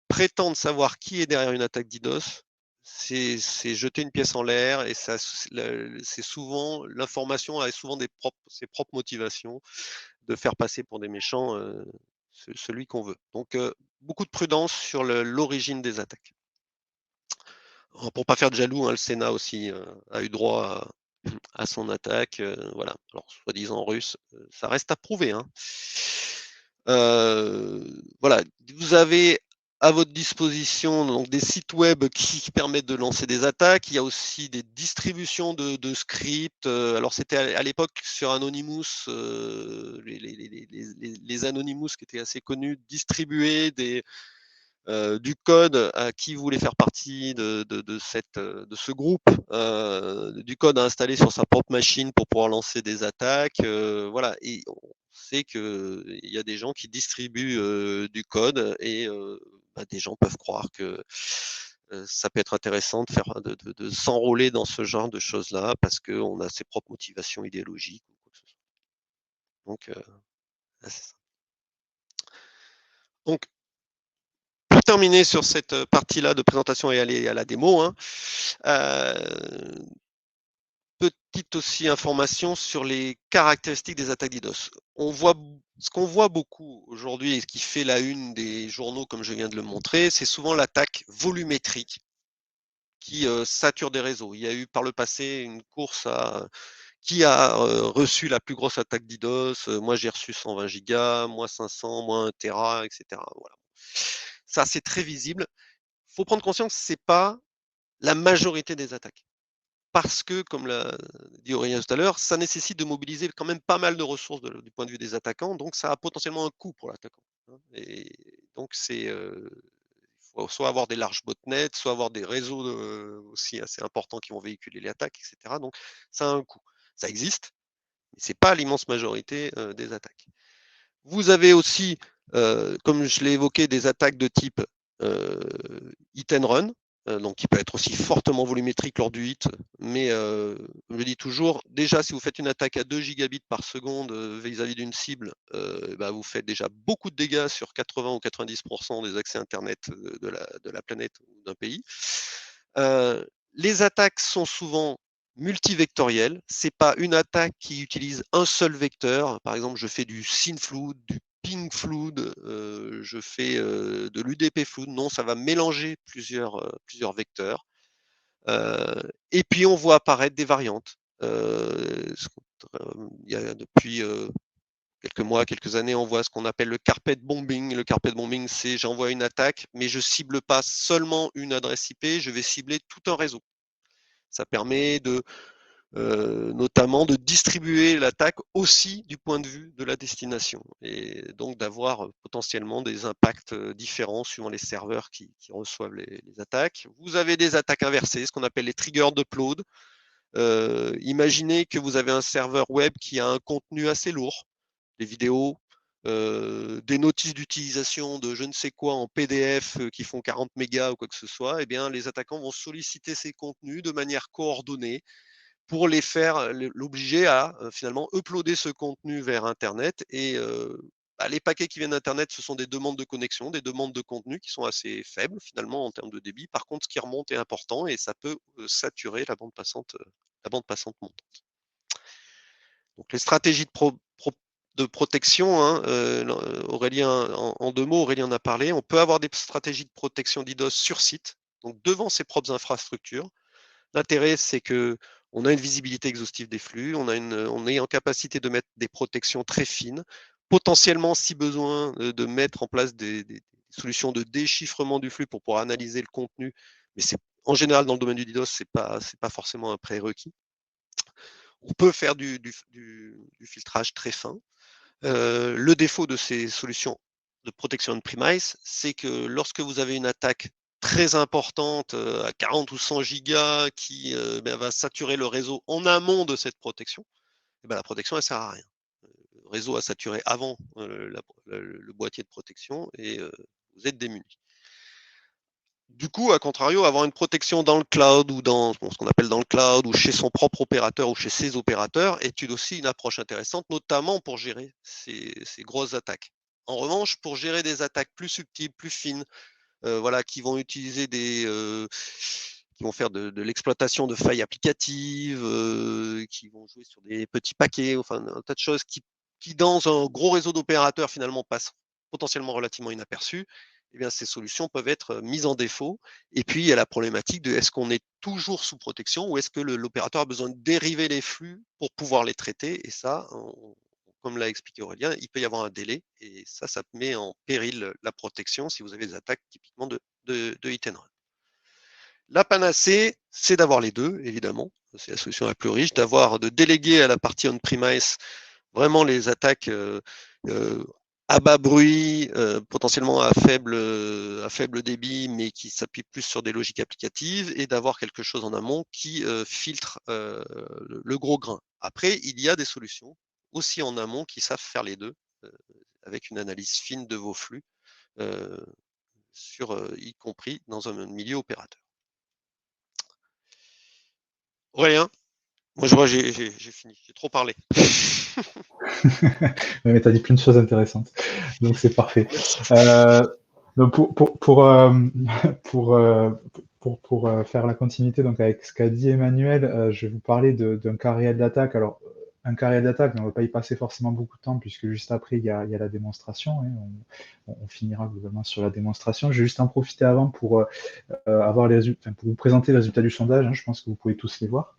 Prétendre savoir qui est derrière une attaque DDoS, c'est jeter une pièce en l'air et c'est souvent l'information a souvent ses propres motivations de faire passer pour des méchants celui qu'on veut. Donc beaucoup de prudence sur l'origine des attaques. Pour pas faire de jaloux, hein, le Sénat aussi a eu droit à son attaque. Voilà. Alors, soi-disant russe, ça reste à prouver. Hein. Voilà. Vous avez à votre disposition donc des sites web qui permettent de lancer des attaques. Il y a aussi des distributions de scripts. Alors, c'était à l'époque sur Anonymous, les Anonymous qui étaient assez connus, distribuaient des du code à qui voulait faire partie de ce groupe, du code à installer sur sa propre machine pour pouvoir lancer des attaques. Voilà, et on sait qu'il y a des gens qui distribuent du code et des gens peuvent croire que ça peut être intéressant de s'enrôler dans ce genre de choses-là parce qu'on a ses propres motivations idéologiques ou quoi que ce soit. Donc, c'est ça. Donc, pour terminer sur cette partie-là de présentation et aller à la démo, hein, petite aussi information sur les caractéristiques des attaques DDoS. Ce qu'on voit beaucoup aujourd'hui et ce qui fait la une des journaux, comme je viens de le montrer, c'est souvent l'attaque volumétrique qui sature des réseaux. Il y a eu par le passé une course à qui a reçu la plus grosse attaque DDoS. Moi, j'ai reçu 120 gigas, moi 500, moi 1 Tera, etc. Voilà. Ça, c'est très visible. Il faut prendre conscience que ce n'est pas la majorité des attaques. Parce que, comme l'a dit Aurélien tout à l'heure, ça nécessite de mobiliser quand même pas mal de ressources du point de vue des attaquants, donc ça a potentiellement un coût pour l'attaquant. Et donc, il faut soit avoir des larges botnets, soit avoir des réseaux aussi assez importants qui vont véhiculer les attaques, etc. Donc, ça a un coût. Ça existe, mais ce n'est pas l'immense majorité des attaques. Vous avez aussi, comme je l'ai évoqué, des attaques de type hit and run, donc qui peut être aussi fortement volumétrique lors du hit, mais je le dis toujours, déjà si vous faites une attaque à 2 gigabits par seconde vis-à-vis d'une cible, vous faites déjà beaucoup de dégâts sur 80 ou 90% des accès Internet de la planète ou d'un pays. Les attaques sont souvent multivectorielles. C'est pas une attaque qui utilise un seul vecteur. Par exemple, je fais du SYN-FLOOD, du PING-FLOOD, je fais de l'UDP-FLOOD. Non, ça va mélanger plusieurs vecteurs. Et puis, on voit apparaître des variantes. Il y a depuis quelques mois, quelques années, on voit ce qu'on appelle le carpet bombing. Le carpet bombing, c'est j'envoie une attaque, mais je cible pas seulement une adresse IP, je vais cibler tout un réseau. Ça permet notamment de distribuer l'attaque aussi du point de vue de la destination et donc d'avoir potentiellement des impacts différents suivant les serveurs qui reçoivent les attaques. Vous avez des attaques inversées, ce qu'on appelle les trigger d'upload. Imaginez que vous avez un serveur web qui a un contenu assez lourd, des vidéos, des notices d'utilisation de je ne sais quoi en PDF qui font 40 mégas ou quoi que ce soit, eh bien, les attaquants vont solliciter ces contenus de manière coordonnée pour les faire, l'obliger à finalement uploader ce contenu vers Internet. Et les paquets qui viennent d'Internet, ce sont des demandes de connexion, des demandes de contenu qui sont assez faibles finalement en termes de débit. Par contre, ce qui remonte est important et ça peut saturer la bande passante montante. Donc les stratégies de protection, hein, Aurélien, en 2 mots, Aurélien en a parlé. On peut avoir des stratégies de protection DDoS sur site, donc devant ses propres infrastructures. L'intérêt, c'est que on a une visibilité exhaustive des flux, on est en capacité de mettre des protections très fines, potentiellement, si besoin, de mettre en place des solutions de déchiffrement du flux pour pouvoir analyser le contenu. Mais c'est en général dans le domaine du DDoS, c'est pas forcément un prérequis. On peut faire du filtrage très fin. Le défaut de ces solutions de protection on-premise, c'est que lorsque vous avez une attaque très importante à 40 ou 100 gigas qui va saturer le réseau en amont de cette protection, la protection elle sert à rien. Le réseau a saturé avant le boîtier de protection et vous êtes démuni. Du coup, à contrario, avoir une protection dans le cloud ou dans ce qu'on appelle dans le cloud ou chez son propre opérateur ou chez ses opérateurs est aussi une approche intéressante, notamment pour gérer ces grosses attaques. En revanche, pour gérer des attaques plus subtiles, plus fines, qui vont utiliser qui vont faire de l'exploitation de failles applicatives, qui vont jouer sur des petits paquets, enfin un tas de choses qui dans un gros réseau d'opérateurs finalement passent potentiellement relativement inaperçues. Eh bien, ces solutions peuvent être mises en défaut. Et puis, il y a la problématique de est-ce qu'on est toujours sous protection ou est-ce que l'opérateur a besoin de dériver les flux pour pouvoir les traiter. Et ça, comme l'a expliqué Aurélien, il peut y avoir un délai et ça met en péril la protection si vous avez des attaques typiquement de hit and run. La panacée, c'est d'avoir les deux, évidemment. C'est la solution la plus riche, de déléguer à la partie on-premise vraiment les attaques à bas bruit, potentiellement à faible débit, mais qui s'appuie plus sur des logiques applicatives, et d'avoir quelque chose en amont qui filtre le gros grain. Après, il y a des solutions aussi en amont qui savent faire les deux, avec une analyse fine de vos flux, y compris dans un milieu opérateur. Aurélien, moi je vois, j'ai fini, j'ai trop parlé. Mais tu as dit plein de choses intéressantes, donc c'est parfait. Merci. Donc pour faire la continuité donc avec ce qu'a dit Emmanuel, je vais vous parler d'un cas réel d'attaque. Alors, un cas réel d'attaque, on ne va pas y passer forcément beaucoup de temps, puisque juste après, il y a la démonstration. Hein, on finira globalement sur la démonstration. Je vais juste en profiter avant pour, avoir les résultats, pour vous présenter les résultats du sondage. Hein, je pense que vous pouvez tous les voir.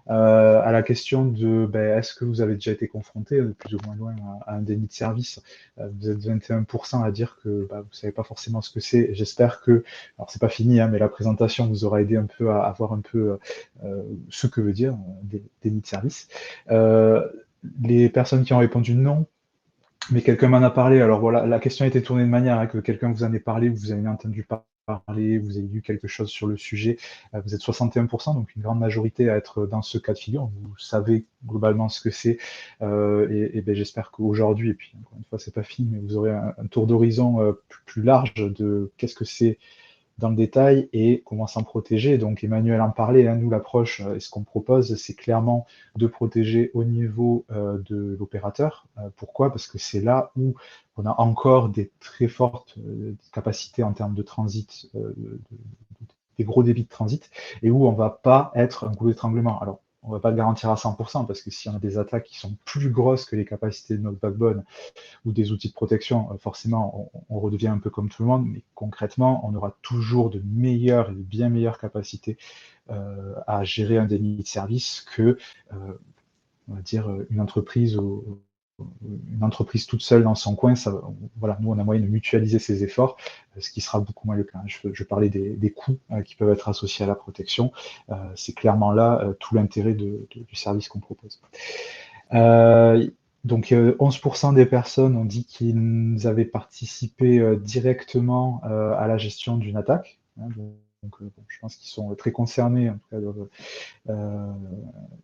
À la question de est-ce que vous avez déjà été confronté de plus ou moins loin à un déni de service. Vous êtes 21% à dire que vous ne savez pas forcément ce que c'est. J'espère que, alors c'est pas fini, hein, mais la présentation vous aura aidé un peu à voir un peu ce que veut dire déni de service. Les personnes qui ont répondu non, mais quelqu'un m'en a parlé. Alors voilà, la question a été tournée de manière que quelqu'un vous en ait parlé, vous avez entendu parler, vous avez lu quelque chose sur le sujet. Vous êtes 61%, donc une grande majorité à être dans ce cas de figure. Vous savez globalement ce que c'est. Et j'espère qu'aujourd'hui, et puis encore une fois, c'est pas fini, mais vous aurez un tour d'horizon plus large de qu'est-ce que c'est dans le détail et comment s'en protéger. Donc Emmanuel en parlait, hein, nous l'approche et ce qu'on propose, c'est clairement de protéger au niveau de l'opérateur. Pourquoi? Parce que c'est là où on a encore des très fortes capacités en termes de transit, des gros débits de transit, et où on va pas être un goulot d'étranglement. Alors, on va pas le garantir à 100%, parce que si on a des attaques qui sont plus grosses que les capacités de notre backbone, ou des outils de protection, forcément, on redevient un peu comme tout le monde, mais concrètement, on aura toujours de meilleures et de bien meilleures capacités à gérer un déni de service que, on va dire, une entreprise toute seule dans son coin. Ça, voilà, nous, on a moyen de mutualiser ses efforts, ce qui sera beaucoup moins le cas. Je parlais des coûts qui peuvent être associés à la protection. C'est clairement là tout l'intérêt du service qu'on propose. Donc 11% des personnes ont dit qu'ils avaient participé directement à la gestion d'une attaque. Hein, donc bon, je pense qu'ils sont très concernés, en tout cas, doivent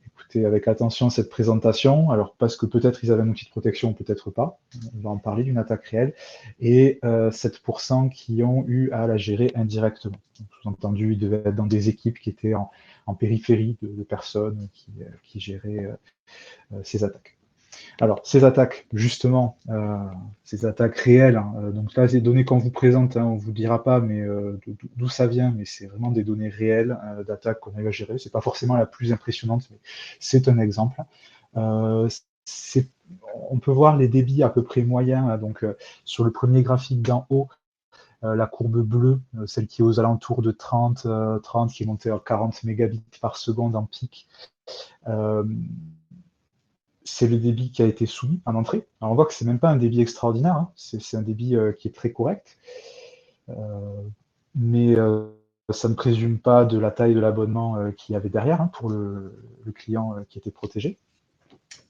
écouter avec attention cette présentation. Alors parce que peut-être ils avaient un outil de protection, peut-être pas. On va en parler d'une attaque réelle. Et 7% qui ont eu à la gérer indirectement. Sous-entendu, ils devaient être dans des équipes qui étaient en périphérie de personnes qui géraient ces attaques. Alors, ces attaques, justement, ces attaques réelles, hein, donc là, ces données qu'on vous présente, hein, on ne vous dira pas mais d'où ça vient, mais c'est vraiment des données réelles d'attaques qu'on a eu à gérer. C'est pas forcément la plus impressionnante, mais c'est un exemple. Euh, on peut voir les débits à peu près moyens. Hein, donc, sur le premier graphique d'en haut, la courbe bleue, celle qui est aux alentours de 30, qui est montée à 40 mégabits par seconde en pic. C'est le débit qui a été soumis en entrée. Alors on voit que c'est même pas un débit extraordinaire, hein. C'est un débit qui est très correct, mais ça ne présume pas de la taille de l'abonnement qu'il y avait derrière hein, pour le client qui était protégé.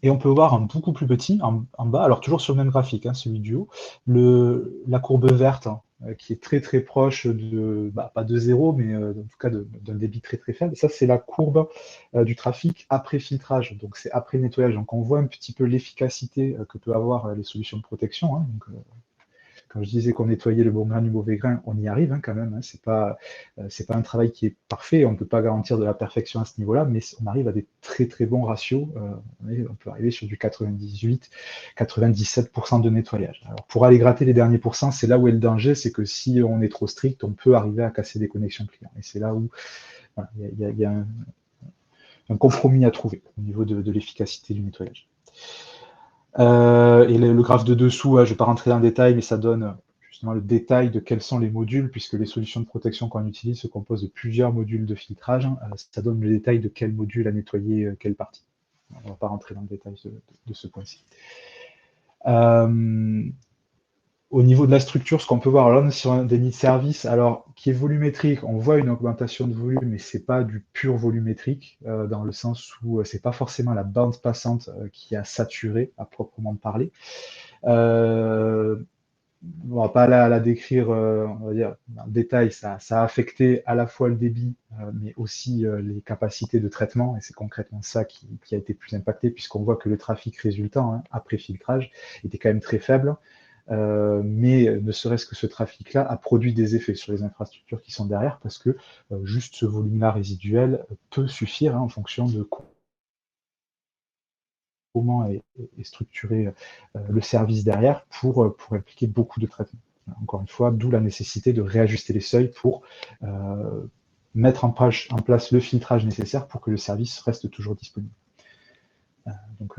Et on peut voir un beaucoup plus petit en bas, alors toujours sur le même graphique, hein, celui du haut, la courbe verte hein, qui est très très proche de, pas de zéro, mais en tout cas d'un débit très très faible. Ça, c'est la courbe du trafic après filtrage, donc c'est après nettoyage. Donc on voit un petit peu l'efficacité que peut avoir les solutions de protection. Hein, donc, quand je disais qu'on nettoyait le bon grain du mauvais grain, on y arrive hein, quand même. Hein. C'est pas un travail qui est parfait. On ne peut pas garantir de la perfection à ce niveau-là, mais on arrive à des très très bons ratios. On peut arriver sur du 98, 97% de nettoyage. Alors pour aller gratter les derniers pourcents, c'est là où est le danger, c'est que si on est trop strict, on peut arriver à casser des connexions clients. Et c'est là où voilà, y a un compromis à trouver au niveau de l'efficacité du nettoyage. Et le graphe de dessous, je ne vais pas rentrer dans le détail, mais ça donne justement le détail de quels sont les modules, puisque les solutions de protection qu'on utilise se composent de plusieurs modules de filtrage. Ça donne le détail de quel module a nettoyé quelle partie. On ne va pas rentrer dans le détail de ce point-ci. Au niveau de la structure, ce qu'on peut voir, alors là, on est sur un déni de service, alors qui est volumétrique, on voit une augmentation de volume, mais c'est pas du pur volumétrique, dans le sens où c'est pas forcément la bande passante qui a saturé à proprement parler. On va pas la décrire, on va dire, en détail. Ça a affecté à la fois le débit, mais aussi les capacités de traitement. Et c'est concrètement ça qui a été plus impacté, puisqu'on voit que le trafic résultant, hein, après filtrage, était quand même très faible. Mais ne serait-ce que ce trafic-là a produit des effets sur les infrastructures qui sont derrière, parce que juste ce volume-là résiduel peut suffire, hein, en fonction de comment est structuré le service derrière pour impliquer beaucoup de traitements. Encore une fois, d'où la nécessité de réajuster les seuils pour mettre en place le filtrage nécessaire pour que le service reste toujours disponible. Donc,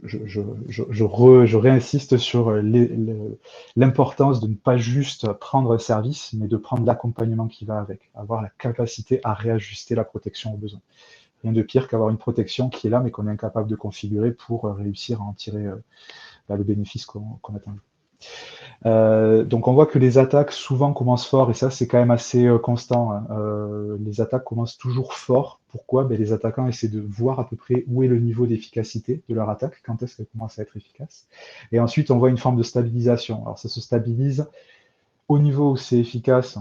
je réinsiste sur l'importance de ne pas juste prendre un service, mais de prendre l'accompagnement qui va avec, avoir la capacité à réajuster la protection aux besoins. Rien de pire qu'avoir une protection qui est là, mais qu'on est incapable de configurer pour réussir à en tirer le bénéfice qu'on attend. Donc on voit que les attaques souvent commencent fort, et ça c'est quand même assez constant, hein. Les attaques commencent toujours fort. Pourquoi? Les attaquants essaient de voir à peu près où est le niveau d'efficacité de leur attaque, quand est-ce qu'elle commence à être efficace. Et ensuite on voit une forme de stabilisation. Alors ça se stabilise au niveau où c'est efficace.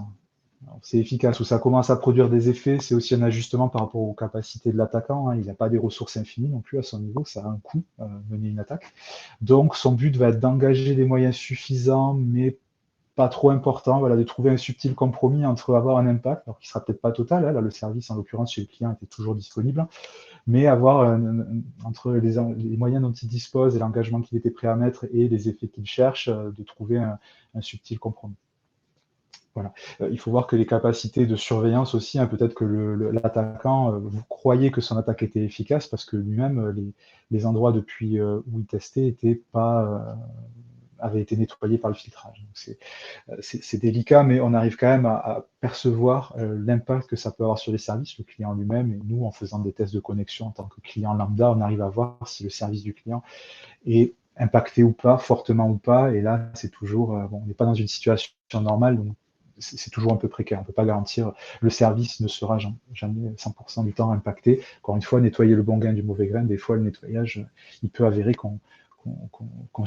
C'est efficace, où ça commence à produire des effets, c'est aussi un ajustement par rapport aux capacités de l'attaquant, hein. Il n'a pas des ressources infinies non plus à son niveau, ça a un coût, mener une attaque. Donc son but va être d'engager des moyens suffisants, mais pas trop importants, voilà, de trouver un subtil compromis entre avoir un impact, alors qui sera peut-être pas total, hein, là le service en l'occurrence chez le client était toujours disponible, mais avoir entre les moyens dont il dispose et l'engagement qu'il était prêt à mettre et les effets qu'il cherche, de trouver un subtil compromis. Voilà. Il faut voir que les capacités de surveillance aussi, hein, peut-être que l'attaquant, vous croyez que son attaque était efficace parce que lui-même, les endroits depuis où il testait avaient été nettoyés par le filtrage. C'est délicat, mais on arrive quand même à percevoir l'impact que ça peut avoir sur les services, le client lui-même, et nous, en faisant des tests de connexion en tant que client lambda, on arrive à voir si le service du client est impacté ou pas, fortement ou pas, et là, c'est toujours, bon, on n'est pas dans une situation normale, donc c'est toujours un peu précaire. On ne peut pas garantir, le service ne sera jamais 100% du temps impacté. Encore une fois, nettoyer le bon grain du mauvais grain, des fois, le nettoyage, il peut avérer qu'on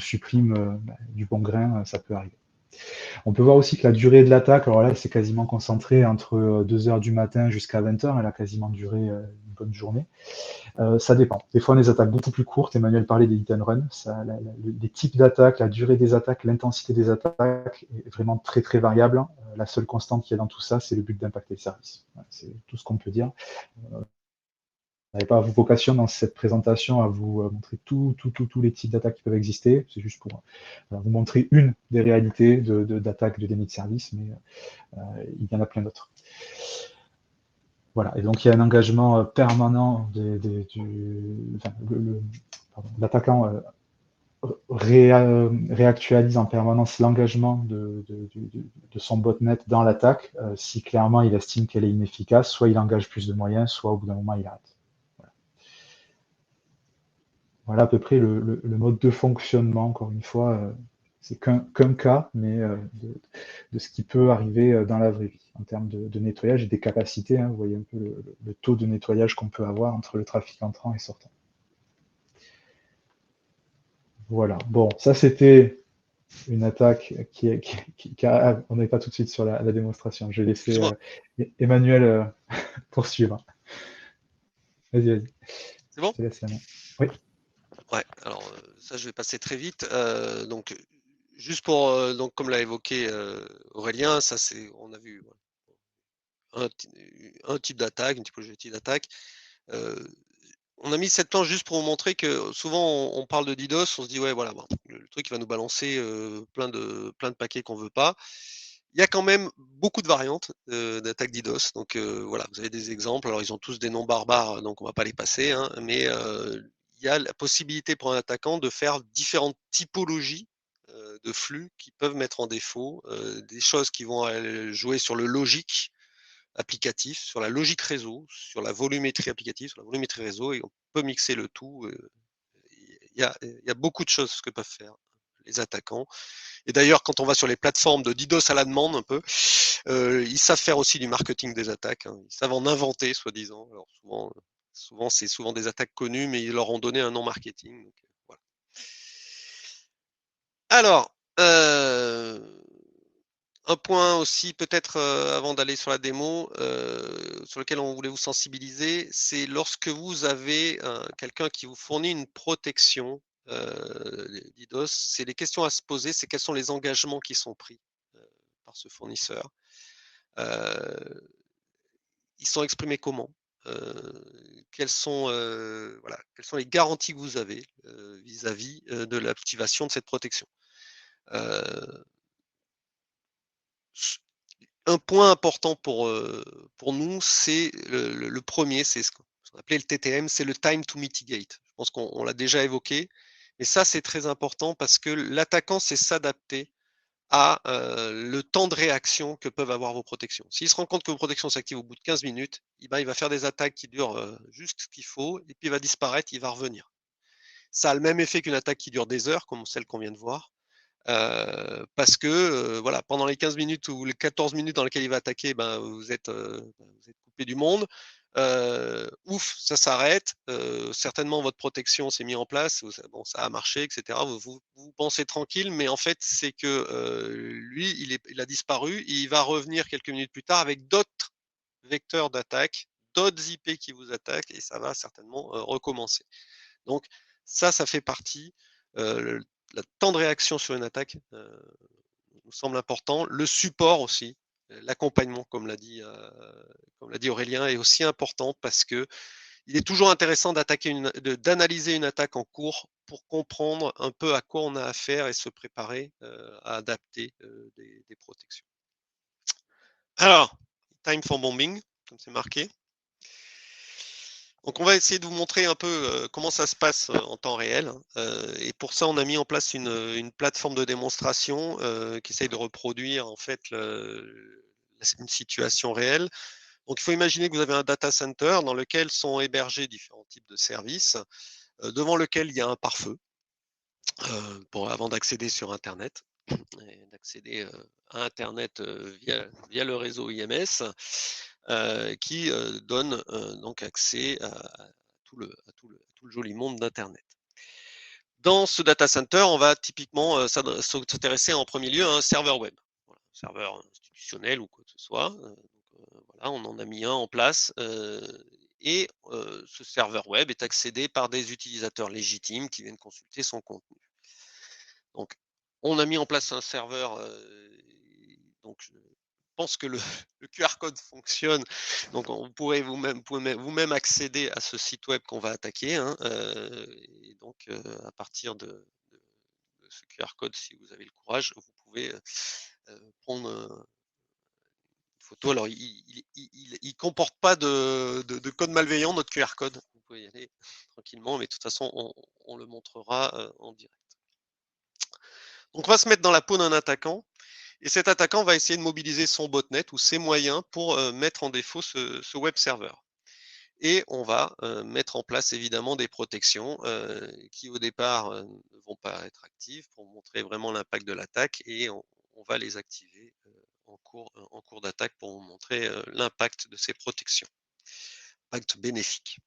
supprime du bon grain, ça peut arriver. On peut voir aussi que la durée de l'attaque, alors là, c'est quasiment concentré entre 2 heures du matin jusqu'à 20 heures, elle a quasiment duré une bonne journée. Ça dépend. Des fois, on a des attaques beaucoup plus courtes. Emmanuel parlait des hit and run. Les types d'attaques, la durée des attaques, l'intensité des attaques est vraiment très très variable. La seule constante qu'il y a dans tout ça, c'est le but d'impacter le service. Voilà, c'est tout ce qu'on peut dire. On n'avait pas vocation dans cette présentation à vous montrer tous les types d'attaques qui peuvent exister. C'est juste pour vous montrer une des réalités d'attaques de déni de service, mais il y en a plein d'autres. Voilà, et donc il y a un engagement permanent l'attaquant réactualise en permanence l'engagement de son botnet dans l'attaque. Si clairement il estime qu'elle est inefficace, soit il engage plus de moyens, soit au bout d'un moment il arrête. Voilà à peu près le mode de fonctionnement, encore une fois. C'est qu'un cas, mais de ce qui peut arriver dans la vraie vie en termes de nettoyage et des capacités, hein. Vous voyez un peu le taux de nettoyage qu'on peut avoir entre le trafic entrant et sortant. Voilà. Bon, ça c'était une attaque on n'est pas tout de suite sur la démonstration. Je vais laisser Emmanuel poursuivre. Vas-y. C'est bon? Je te laisse la main. Oui. Ouais, alors ça je vais passer très vite. Donc juste pour donc comme l'a évoqué Aurélien, ça c'est on a vu un type d'attaque, une typologie d'attaque. On a mis cette planche juste pour vous montrer que souvent on parle de DDoS, on se dit ouais voilà, bon, le truc il va nous balancer plein de paquets qu'on veut pas. Il y a quand même beaucoup de variantes d'attaques DDoS. Donc voilà, vous avez des exemples. Alors ils ont tous des noms barbares, donc on va pas les passer, hein, mais il y a la possibilité pour un attaquant de faire différentes typologies de flux qui peuvent mettre en défaut des choses qui vont jouer sur le logique applicatif, sur la logique réseau, sur la volumétrie applicative, sur la volumétrie réseau, et on peut mixer le tout. Il y a beaucoup de choses que peuvent faire les attaquants. Et d'ailleurs, quand on va sur les plateformes de DDoS à la demande un peu, ils savent faire aussi du marketing des attaques, hein. Ils savent en inventer, soi-disant. Alors souvent c'est souvent des attaques connues, mais ils leur ont donné un nom marketing. Donc, voilà. Alors, un point aussi peut-être avant d'aller sur la démo, sur lequel on voulait vous sensibiliser, c'est lorsque vous avez quelqu'un qui vous fournit une protection DDoS, c'est les questions à se poser, c'est quels sont les engagements qui sont pris par ce fournisseur. Ils sont exprimés comment? Quelles sont, voilà, quelles sont les garanties que vous avez vis-à-vis de l'activation de cette protection? Euh, Un point important pour nous, c'est le premier, c'est ce qu'on appelait le TTM, c'est le time to mitigate. Je pense qu'on l'a déjà évoqué, mais ça, c'est très important parce que l'attaquant sait s'adapter à le temps de réaction que peuvent avoir vos protections. S'il se rend compte que vos protections s'activent au bout de 15 minutes, il va faire des attaques qui durent juste ce qu'il faut, et puis il va disparaître, il va revenir. Ça a le même effet qu'une attaque qui dure des heures, comme celle qu'on vient de voir. Parce que voilà, pendant les 15 minutes ou les 14 minutes dans lesquelles il va attaquer, ben, vous êtes coupé du monde. Ouf, ça s'arrête. Certainement, votre protection s'est mise en place. Bon, ça a marché, etc. Vous pensez tranquille, mais en fait, c'est que lui, il a disparu. Et il va revenir quelques minutes plus tard avec d'autres vecteurs d'attaque, d'autres IP qui vous attaquent, et ça va certainement recommencer. Donc, ça fait partie. Le temps de réaction sur une attaque nous semble important. Le support aussi, l'accompagnement, comme l'a dit Aurélien, est aussi important parce que il est toujours intéressant d'analyser une attaque en cours pour comprendre un peu à quoi on a affaire et se préparer à adapter des protections. Alors, time for bombing, comme c'est marqué. Donc on va essayer de vous montrer un peu comment ça se passe en temps réel. Et pour ça, on a mis en place une plateforme de démonstration qui essaye de reproduire en fait une situation réelle. Donc il faut imaginer que vous avez un data center dans lequel sont hébergés différents types de services, devant lequel il y a un pare-feu avant d'accéder sur Internet, et d'accéder à Internet via le réseau IMS. Qui donne donc accès à tout le joli monde d'Internet. Dans ce data center, on va typiquement s'intéresser en premier lieu à un serveur web, voilà, un serveur institutionnel ou quoi que ce soit. Voilà, on en a mis un en place et ce serveur web est accédé par des utilisateurs légitimes qui viennent consulter son contenu. Donc, on a mis en place un serveur. Donc, je pense que le QR code fonctionne. Donc, vous pouvez vous-même accéder à ce site web qu'on va attaquer. Hein, et donc, à partir de ce QR code, si vous avez le courage, vous pouvez prendre une photo. Alors, il comporte pas de code malveillant, notre QR code. Vous pouvez y aller tranquillement, mais de toute façon, on le montrera en direct. Donc, on va se mettre dans la peau d'un attaquant. Et cet attaquant va essayer de mobiliser son botnet ou ses moyens pour mettre en défaut ce web server. Et on va mettre en place évidemment des protections qui au départ ne vont pas être actives pour montrer vraiment l'impact de l'attaque, et on va les activer en cours d'attaque pour vous montrer l'impact de ces protections, impact bénéfique.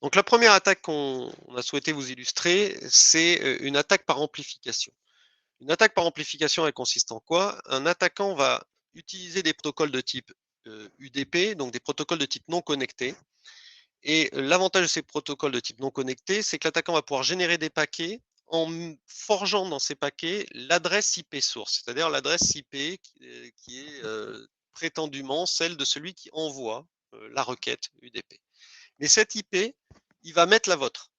Donc la première attaque qu'on a souhaité vous illustrer, c'est une attaque par amplification. Une attaque par amplification, elle consiste en quoi? Un attaquant va utiliser des protocoles de type UDP, donc des protocoles de type non connecté. Et l'avantage de ces protocoles de type non connecté, c'est que l'attaquant va pouvoir générer des paquets en forgeant dans ces paquets l'adresse IP source, c'est-à-dire l'adresse IP qui est prétendument celle de celui qui envoie la requête UDP. Mais cette IP, il va mettre la vôtre.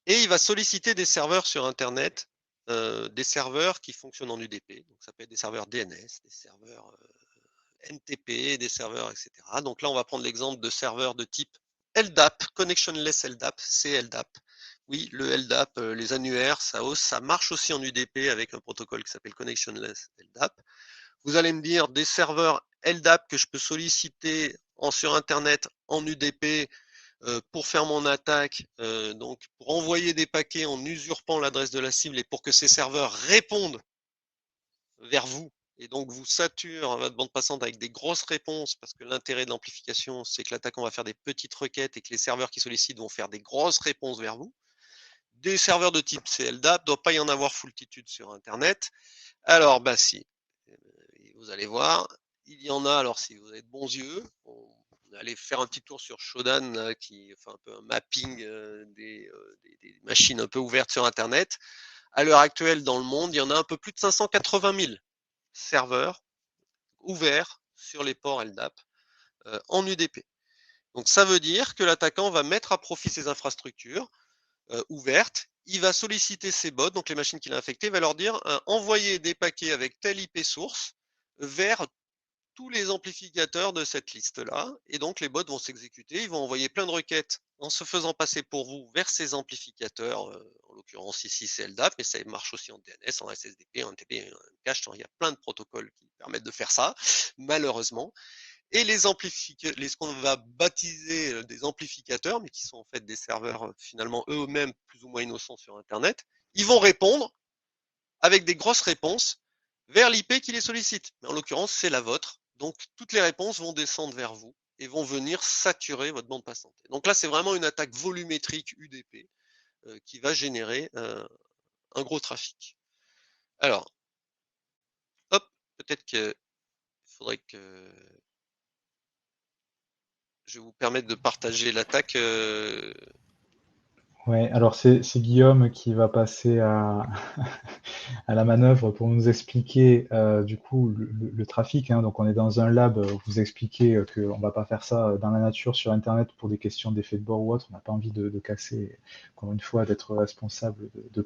Et il va solliciter des serveurs sur Internet, des serveurs qui fonctionnent en UDP. Donc ça peut être des serveurs DNS, des serveurs NTP, des serveurs, etc. Donc là, on va prendre l'exemple de serveurs de type LDAP, Connectionless LDAP, c'est LDAP. Oui, le LDAP, les annuaires, ça marche aussi en UDP avec un protocole qui s'appelle Connectionless LDAP. Vous allez me dire des serveurs LDAP que je peux solliciter sur Internet en UDP pour faire mon attaque, donc pour envoyer des paquets en usurpant l'adresse de la cible et pour que ces serveurs répondent vers vous et donc vous saturent votre bande passante avec des grosses réponses, parce que l'intérêt de l'amplification, c'est que l'attaquant va faire des petites requêtes et que les serveurs qui sollicitent vont faire des grosses réponses vers vous. des serveurs de type CLDAP, doit pas y en avoir foultitude sur Internet. Alors, bah si, vous allez voir, il y en a. Alors, si vous avez de bons yeux, on allez faire un petit tour sur Shodan, qui fait un peu un mapping des machines un peu ouvertes sur Internet. À l'heure actuelle, dans le monde, il y en a un peu plus de 580 000 serveurs ouverts sur les ports LDAP en UDP. Donc ça veut dire que l'attaquant va mettre à profit ses infrastructures ouvertes, il va solliciter ses bots, donc les machines qu'il a infectées, il va leur dire envoyer des paquets avec telle IP source vers tous les amplificateurs de cette liste-là, et donc les bots vont s'exécuter, ils vont envoyer plein de requêtes en se faisant passer pour vous vers ces amplificateurs, en l'occurrence ici c'est LDAP, mais ça marche aussi en DNS, en SSDP, en NTP, en cache, il y a plein de protocoles qui permettent de faire ça, malheureusement. Et les ce qu'on va baptiser des amplificateurs, mais qui sont en fait des serveurs finalement eux-mêmes plus ou moins innocents sur Internet, ils vont répondre avec des grosses réponses vers l'IP qui les sollicite. Mais en l'occurrence, c'est la vôtre. Donc toutes les réponses vont descendre vers vous et vont venir saturer votre bande passante. Donc là, c'est vraiment une attaque volumétrique UDP qui va générer un gros trafic. Alors, hop, peut-être qu'il faudrait que je vais vous permettre de partager l'attaque. Ouais, alors c'est Guillaume qui va passer à, à la manœuvre pour nous expliquer du coup le trafic. Hein. Donc on est dans un lab, vous expliquez qu'on ne va pas faire ça dans la nature sur Internet pour des questions d'effet de bord ou autre. On n'a pas envie de casser, encore une fois, d'être responsable de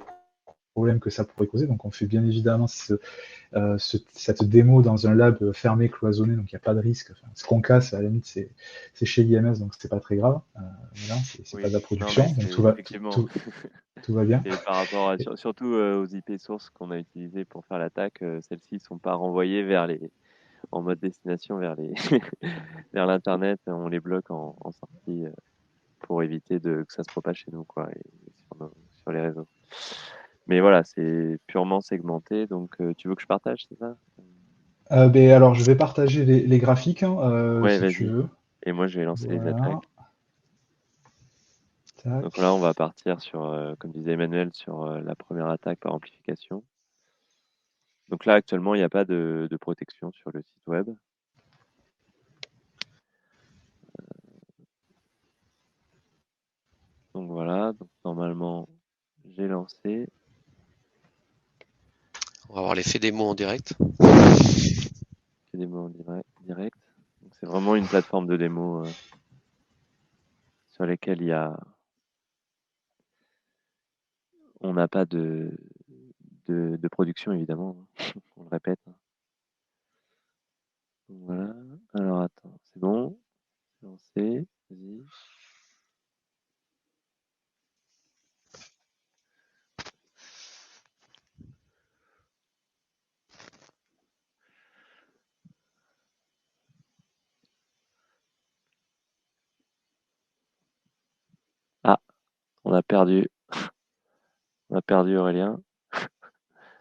problèmes que ça pourrait causer. Donc on fait bien évidemment cette démo dans un lab fermé, cloisonné, donc il n'y a pas de risque. Enfin, ce qu'on casse, à la limite, c'est chez l'IMS, donc c'est pas très grave. Voilà, c'est pas de la Oui, non, mais production, donc c'est effectivement, tout va bien. et par rapport à, surtout aux IP sources qu'on a utilisées pour faire l'attaque, celles-ci ne sont pas renvoyées en mode destination vers vers l'internet. On les bloque en sortie pour éviter que ça se propage chez nous, quoi, et sur les réseaux. Mais voilà, c'est purement segmenté. Donc, tu veux que je partage, c'est ça? Ben, alors, je vais partager les graphiques, hein, Ouais, si tu vas-y. veux. Et moi, je vais lancer les Voilà. attaques. Tac. Donc là, on va partir sur, comme disait Emmanuel, sur la première attaque par amplification. Donc là, actuellement, il n'y a pas de protection sur le site web. Donc voilà, donc normalement, j'ai lancé. On va voir l'effet démo en direct. J'ai des mots en direct. Donc c'est vraiment une plateforme de démo sur lesquelles on n'a pas de production, évidemment. On le répète. Donc voilà. Alors attends, c'est bon. C'est lancé. Vas-y. Ah, on a perdu. On a perdu Aurélien.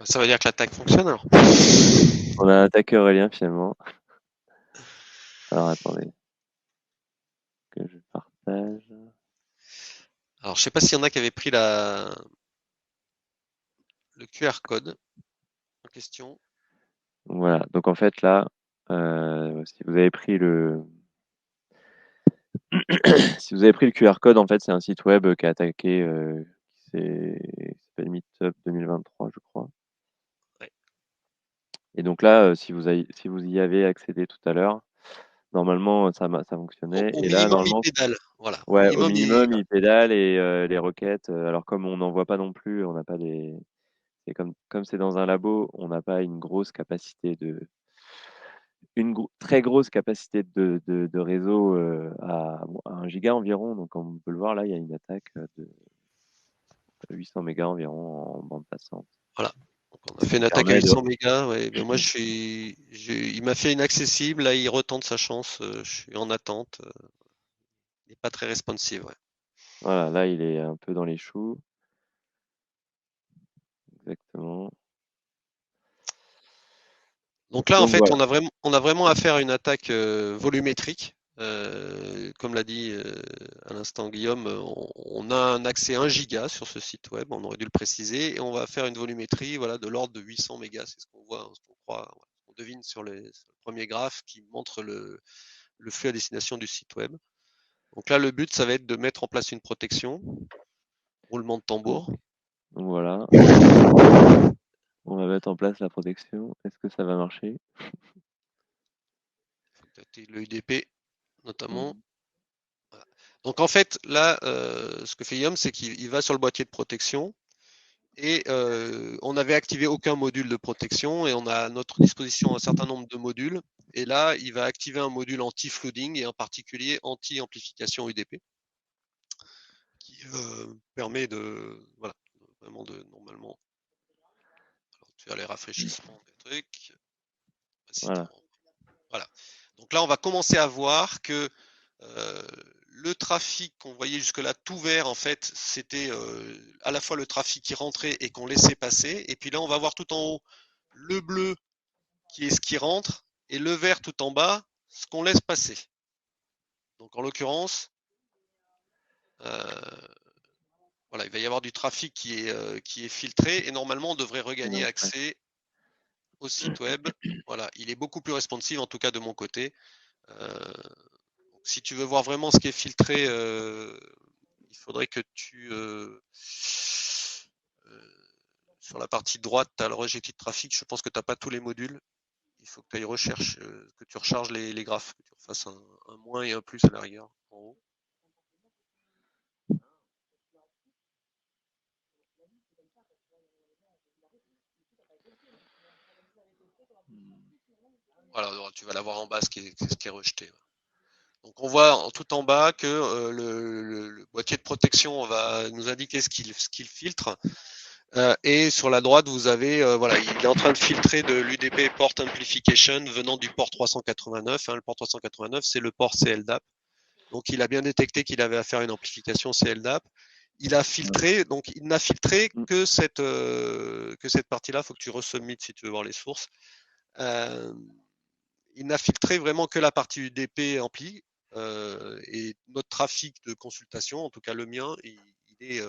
Ça veut dire que l'attaque fonctionne alors. On a attaqué Aurélien finalement. Alors attendez, que je partage. Alors je sais pas s'il y en a qui avaient pris le QR code en question. Voilà. Donc en fait là, si vous avez pris si vous avez pris le QR code, en fait, c'est un site web qui a attaqué, qui s'appelle Meetup 2023, je crois. Ouais. Et donc là, si vous y avez accédé tout à l'heure, normalement, ça fonctionnait. Au Et là, minimum, il normalement, pédale. Voilà. Au ouais, au minimum, minimum, il pédale et les requêtes. Alors comme on n'en voit pas non plus, on n'a pas c'est comme c'est dans un labo, on n'a pas une grosse capacité très grosse capacité de réseau à 1 giga environ. Donc, comme on peut le voir, là, il y a une attaque de 800 mégas environ en bande passante. Voilà. Donc, on a fait Qui une attaque à permet de... 800 mégas. Ouais. Ben moi, il m'a fait inaccessible. Là, il retente sa chance. Je suis en attente. Il n'est pas très responsive. Ouais. Voilà, là, il est un peu dans les choux. Exactement. Donc là, en Donc fait, voilà. on a vraiment affaire à une attaque volumétrique. Comme l'a dit à l'instant Guillaume, on a un accès 1 giga sur ce site web, on aurait dû le préciser, et on va faire une volumétrie voilà, de l'ordre de 800 mégas, c'est ce qu'on voit, ce qu'on croit, on devine sur le premier graphe qui montre le flux à destination du site web. Donc là, le but, ça va être de mettre en place une protection, roulement de tambour. Donc voilà. On va mettre en place la protection. Est-ce que ça va marcher? Le UDP notamment. Mhm. Voilà. Donc en fait, là, ce que fait Guillaume, c'est qu'il va sur le boîtier de protection et on n'avait activé aucun module de protection et on a à notre disposition un certain nombre de modules. Et là, il va activer un module anti-flooding et en particulier anti-amplification UDP qui permet de, voilà, vraiment de normalement. Alors, tu as les rafraîchissements des trucs. Voilà. Voilà. Donc là, on va commencer à voir que le trafic qu'on voyait jusque-là tout vert, en fait, c'était à la fois le trafic qui rentrait et qu'on laissait passer. Et puis là, on va voir tout en haut le bleu qui est ce qui rentre et le vert tout en bas, ce qu'on laisse passer. Donc en l'occurrence, voilà, il va y avoir du trafic qui est filtré et normalement, on devrait regagner accès au site web. Voilà, il est beaucoup plus responsive, en tout cas de mon côté. Si tu veux voir vraiment ce qui est filtré, il faudrait que tu sur la partie droite, tu as le rejet de trafic. Je pense que tu n'as pas tous les modules. Il faut que tu ailles rechercher, que tu recharges les graphes, que tu refasses un moins et un plus à la rigueur en haut. Voilà, tu vas l'avoir en bas ce qui est rejeté. Donc on voit tout en bas que le boîtier de protection va nous indiquer ce qu'il filtre. Et sur la droite, vous avez, voilà, il est en train de filtrer de l'UDP Port Amplification venant du port 389. Le port 389, c'est le port CLDAP. Donc il a bien détecté qu'il avait à faire une amplification CLDAP. Il a filtré, donc il n'a filtré que cette partie-là. Il faut que tu resubmites si tu veux voir les sources. Il n'a filtré vraiment que la partie UDP ampli. Et notre trafic de consultation, en tout cas le mien, il est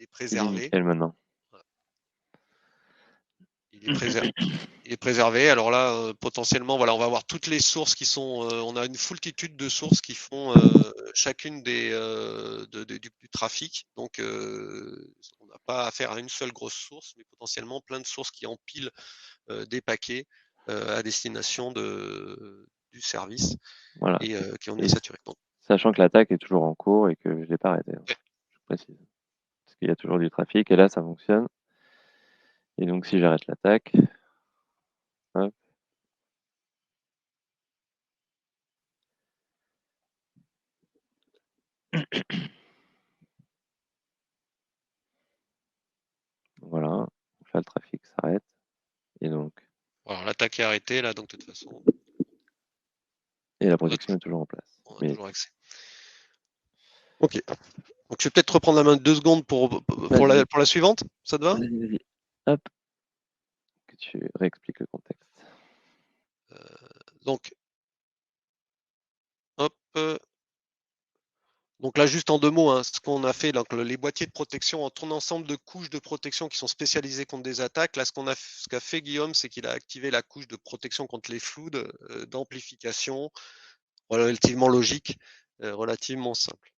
Il est préservé. nickel maintenant. Il est préservé. Alors là, potentiellement, voilà, on va avoir toutes les sources qui sont. On a une foultitude de sources qui font chacune du trafic. Donc, on n'a pas affaire à une seule grosse source, mais potentiellement plein de sources qui empilent des paquets à destination du service Voilà. et qui ont été saturés. Donc, sachant que l'attaque est toujours en cours et que je ne l'ai pas arrêtée. ouais. Je précise. Parce qu'il y a toujours du trafic et là, ça fonctionne. Et donc, si j'arrête l'attaque, hop. Voilà, là, le trafic s'arrête. Et donc. Voilà, l'attaque est arrêtée là, donc de toute façon. Et la protection est toujours en place. On a toujours accès. Ok. Donc je vais peut-être reprendre la main 2 secondes pour la suivante. Ça te va? Vas-y. Hop. Que tu réexpliques le contexte. Donc, hop. Donc là, juste en 2 mots, hein, ce qu'on a fait, donc les boîtiers de protection ont un ensemble de couches de protection qui sont spécialisées contre des attaques. Là, ce qu'a fait Guillaume, c'est qu'il a activé la couche de protection contre les floods, d'amplification, relativement logique, relativement simple.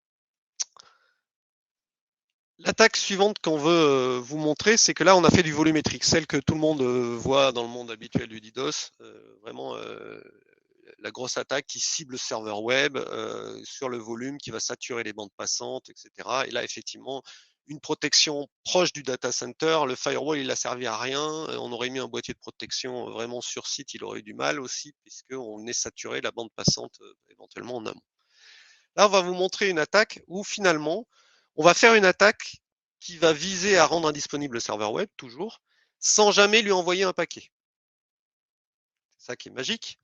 L'attaque suivante qu'on veut vous montrer, c'est que là, on a fait du volumétrique, celle que tout le monde voit dans le monde habituel du DDoS, vraiment la grosse attaque qui cible le serveur web sur le volume, qui va saturer les bandes passantes, etc. Et là, effectivement, une protection proche du data center, le firewall, il n'a servi à rien. On aurait mis un boîtier de protection vraiment sur site, il aurait eu du mal aussi, puisqu'on est saturé la bande passante éventuellement en amont. Là, on va vous montrer une attaque où finalement, on va faire une attaque qui va viser à rendre indisponible le serveur web, toujours, sans jamais lui envoyer un paquet. C'est ça qui est magique.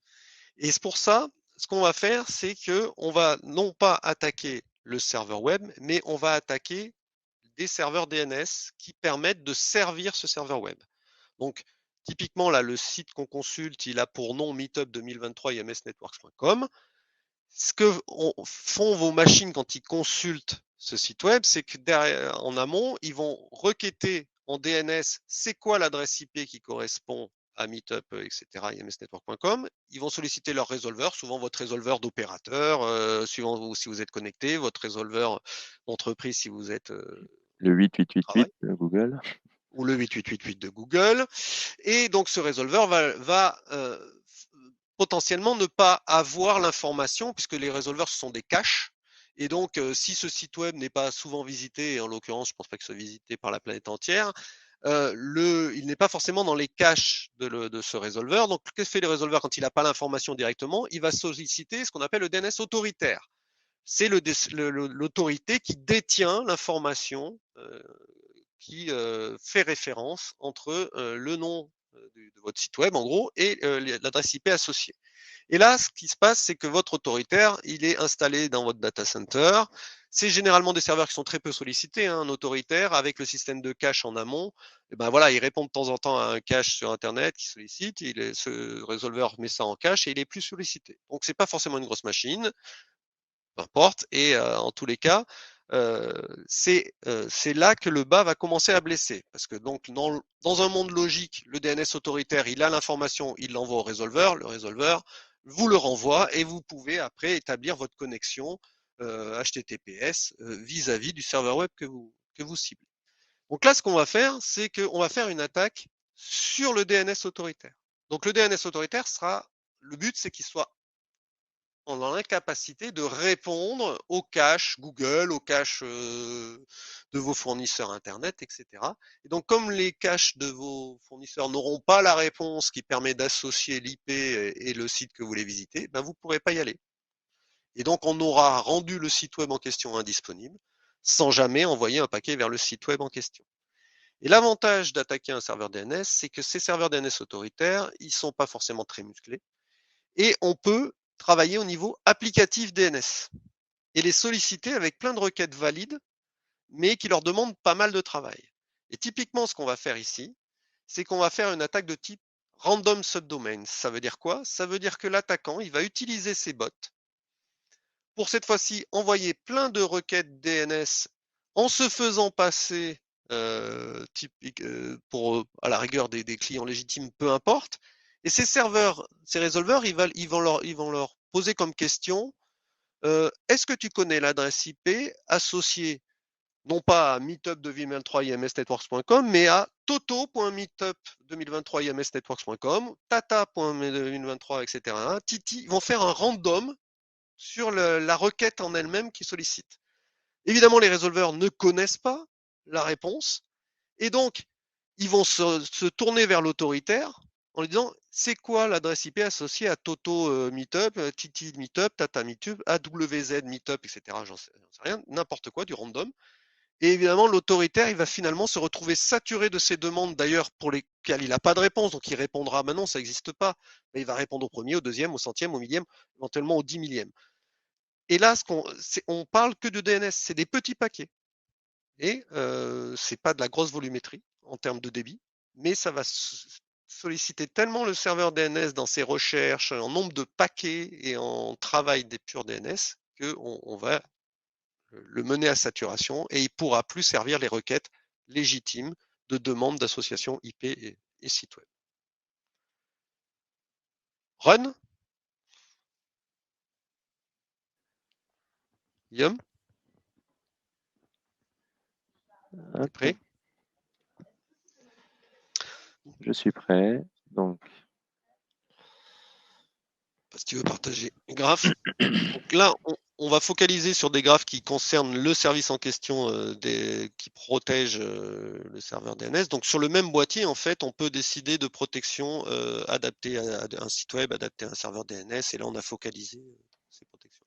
Et c'est pour ça, ce qu'on va faire, c'est qu'on va non pas attaquer le serveur web, mais on va attaquer des serveurs DNS qui permettent de servir ce serveur web. Donc, typiquement, là, le site qu'on consulte, il a pour nom meetup 2023 imsnetworks.com. ce que font vos machines quand ils consultent ce site web, c'est que derrière, en amont, ils vont requêter en DNS c'est quoi l'adresse IP qui correspond à Meetup, etc., imsnetwork.com. Ils vont solliciter leur résolveur, souvent votre résolveur d'opérateur, suivant si vous êtes connecté, votre résolveur d'entreprise si vous êtes Le 8888 travail, de Google. ou le 8888 de Google. Et donc ce résolveur va potentiellement ne pas avoir l'information, puisque les résolveurs ce sont des caches. Et donc, si ce site web n'est pas souvent visité, et en l'occurrence, je ne pense pas qu'il soit visité par la planète entière, il n'est pas forcément dans les caches de ce résolveur. Donc, que fait le résolveur quand il n'a pas l'information directement? Il va solliciter ce qu'on appelle le DNS autoritaire. C'est l'autorité qui détient l'information qui fait référence entre le nom de votre site web, en gros, et l'adresse IP associée. Et là, ce qui se passe, c'est que votre autoritaire, il est installé dans votre data center. C'est généralement des serveurs qui sont très peu sollicités. Hein, un autoritaire, avec le système de cache en amont, et ben voilà, il répond de temps en temps à un cache sur Internet qui sollicite. Ce résolveur met ça en cache et il est plus sollicité. Donc, c'est pas forcément une grosse machine, peu importe. Et en tous les cas, c'est là que le bas va commencer à blesser. Parce que donc dans un monde logique, le DNS autoritaire, il a l'information, il l'envoie au résolveur, le résolveur vous le renvoie et vous pouvez après établir votre connexion HTTPS vis-à-vis du serveur web que vous ciblez. Donc là, ce qu'on va faire, c'est qu'on va faire une attaque sur le DNS autoritaire. Donc le DNS autoritaire le but c'est qu'il soit dans l'incapacité de répondre aux caches Google, aux caches de vos fournisseurs Internet, etc. Et donc, comme les caches de vos fournisseurs n'auront pas la réponse qui permet d'associer l'IP et le site que vous voulez visiter, ben vous ne pourrez pas y aller. Et donc, on aura rendu le site web en question indisponible, sans jamais envoyer un paquet vers le site web en question. Et l'avantage d'attaquer un serveur DNS, c'est que ces serveurs DNS autoritaires, ils ne sont pas forcément très musclés. Et on peut travailler au niveau applicatif DNS et les solliciter avec plein de requêtes valides, mais qui leur demandent pas mal de travail. Et typiquement, ce qu'on va faire ici, c'est qu'on va faire une attaque de type random subdomain. Ça veut dire quoi? Ça veut dire que l'attaquant, il va utiliser ses bots pour cette fois-ci envoyer plein de requêtes DNS en se faisant passer pour à la rigueur des clients légitimes, peu importe. Et ces serveurs, ces résolveurs, ils vont leur poser comme question est-ce que tu connais l'adresse IP associée non pas à meetup2023 imsnetworks.com, mais à toto.meetup2023 imsnetworks.com, tata.2023, etc. Titi, ils vont faire un random sur la requête en elle-même qui sollicite. Évidemment, les résolveurs ne connaissent pas la réponse, et donc ils vont se tourner vers l'autoritaire en lui disant c'est quoi l'adresse IP associée à Toto Meetup, Titi Meetup, Tata Meetup, AWZ Meetup, etc. J'en sais rien, n'importe quoi, du random. Et évidemment, l'autoritaire, il va finalement se retrouver saturé de ces demandes, d'ailleurs, pour lesquelles il n'a pas de réponse. Donc, il répondra, non, ça n'existe pas. Mais il va répondre au premier, au deuxième, au centième, au millième, éventuellement au 10 millième. Et là, on parle que de DNS, c'est des petits paquets. Et c'est pas de la grosse volumétrie en termes de débit, mais ça va solliciter tellement le serveur DNS dans ses recherches, en nombre de paquets et en travail des purs DNS, qu'on va le mener à saturation et il pourra plus servir les requêtes légitimes de demande d'association IP et site web. Run. Guillaume, t'es prêt? Je suis prêt. Donc, Si tu veux partager graphe. Donc là, on va focaliser sur des graphes qui concernent le service en question qui protège le serveur DNS. Donc sur le même boîtier, en fait, on peut décider de protection adaptée à un site web, adaptée à un serveur DNS. Et là, on a focalisé ces protections.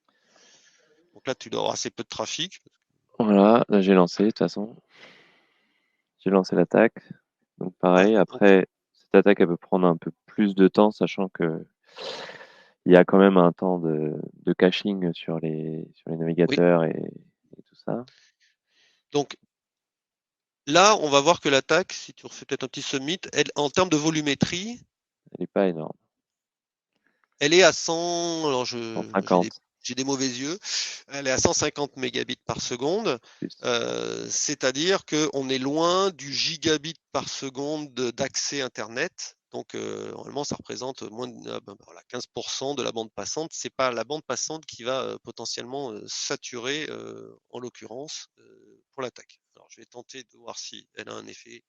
Donc là, tu dois avoir assez peu de trafic. voilà, là j'ai lancé de toute façon. J'ai lancé l'attaque. Donc pareil, après, cette attaque, elle peut prendre un peu plus de temps, sachant que il y a quand même un temps de caching sur les navigateurs et tout ça. Donc là, on va voir que l'attaque, si tu refais peut-être un petit submit, en termes de volumétrie, Elle n'est pas énorme. elle est à 100. Alors 150. j'ai des mauvais yeux. Elle est à 150 mégabits par seconde. C'est-à-dire qu'on est loin du gigabit par seconde d'accès Internet. Donc, normalement, ça représente moins de 15% de la bande passante. C'est pas la bande passante qui va potentiellement saturer, en l'occurrence, pour l'attaque. Alors, je vais tenter de voir si elle a un effet.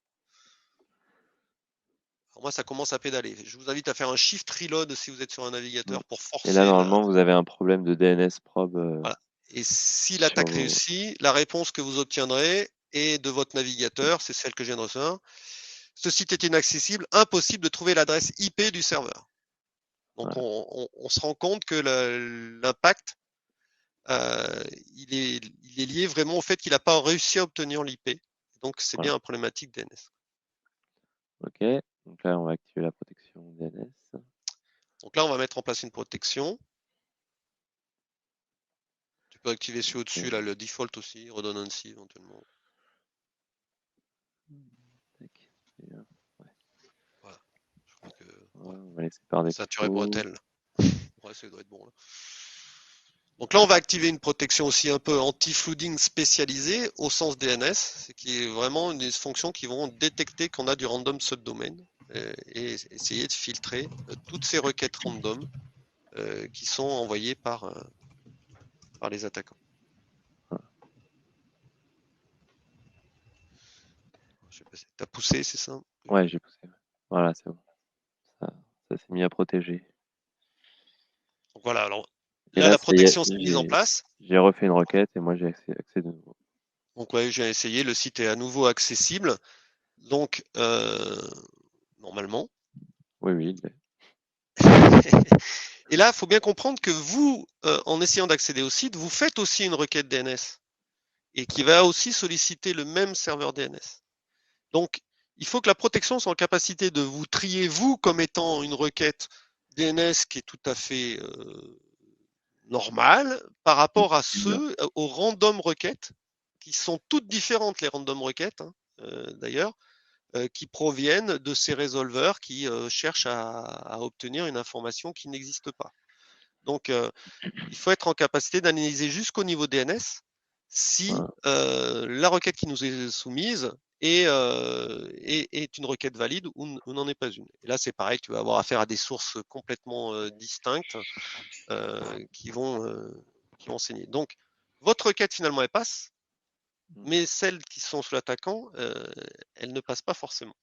Alors moi, ça commence à pédaler. Je vous invite à faire un shift reload si vous êtes sur un navigateur pour Et là, forcer normalement, vous avez un problème de DNS probe. Voilà. Et si sur l'attaque vos- réussit, la réponse que vous obtiendrez est de votre navigateur, c'est celle que je viens de recevoir. Ce site est inaccessible, impossible de trouver l'adresse IP du serveur. Donc Voilà. on se rend compte que l'impact, il est lié vraiment au fait qu'il n'a pas réussi à obtenir l'IP. Donc c'est Voilà. bien une problématique DNS. Ok, donc là, on va activer la protection DNS. Donc là, on va mettre en place une protection. Tu peux activer celui au-dessus, là, le default aussi, redundancy éventuellement. Tac. Et, Voilà. Je crois que on va laisser par défaut. saturé bretelle. Ouais, ça doit être bon là. Donc là, on va activer une protection aussi un peu anti-flooding spécialisée au sens DNS, c'est qui est vraiment des fonctions qui vont détecter qu'on a du random subdomain et essayer de filtrer toutes ces requêtes random qui sont envoyées par les attaquants. Je sais pas si t'as poussé, c'est ça? Ouais, j'ai poussé. Voilà, c'est bon. Ça s'est mis à protéger. Donc voilà, alors Et là, là, la ça y est, protection s'est mise en place. j'ai refait une requête et moi, j'ai accès de nouveau. Donc ouais, j'ai essayé, le site est à nouveau accessible. Donc, normalement. Oui, oui, il l'est. Et là, il faut bien comprendre que vous, en essayant d'accéder au site, vous faites aussi une requête DNS et qui va aussi solliciter le même serveur DNS. Donc, il faut que la protection soit en capacité de vous trier, vous, comme étant une requête DNS qui est tout à fait normale par rapport à ceux, aux random requêtes, qui sont toutes différentes, les random requêtes, hein, d'ailleurs, qui proviennent de ces résolveurs qui cherchent à obtenir une information qui n'existe pas. Donc, il faut être en capacité d'analyser jusqu'au niveau DNS si la requête qui nous est soumise est une requête valide ou n'en est pas une. Et là, c'est pareil, tu vas avoir affaire à des sources complètement distinctes qui vont enseigner. Donc, votre requête, finalement, elle passe, mais celles qui sont sous l'attaquant, elles ne passent pas forcément.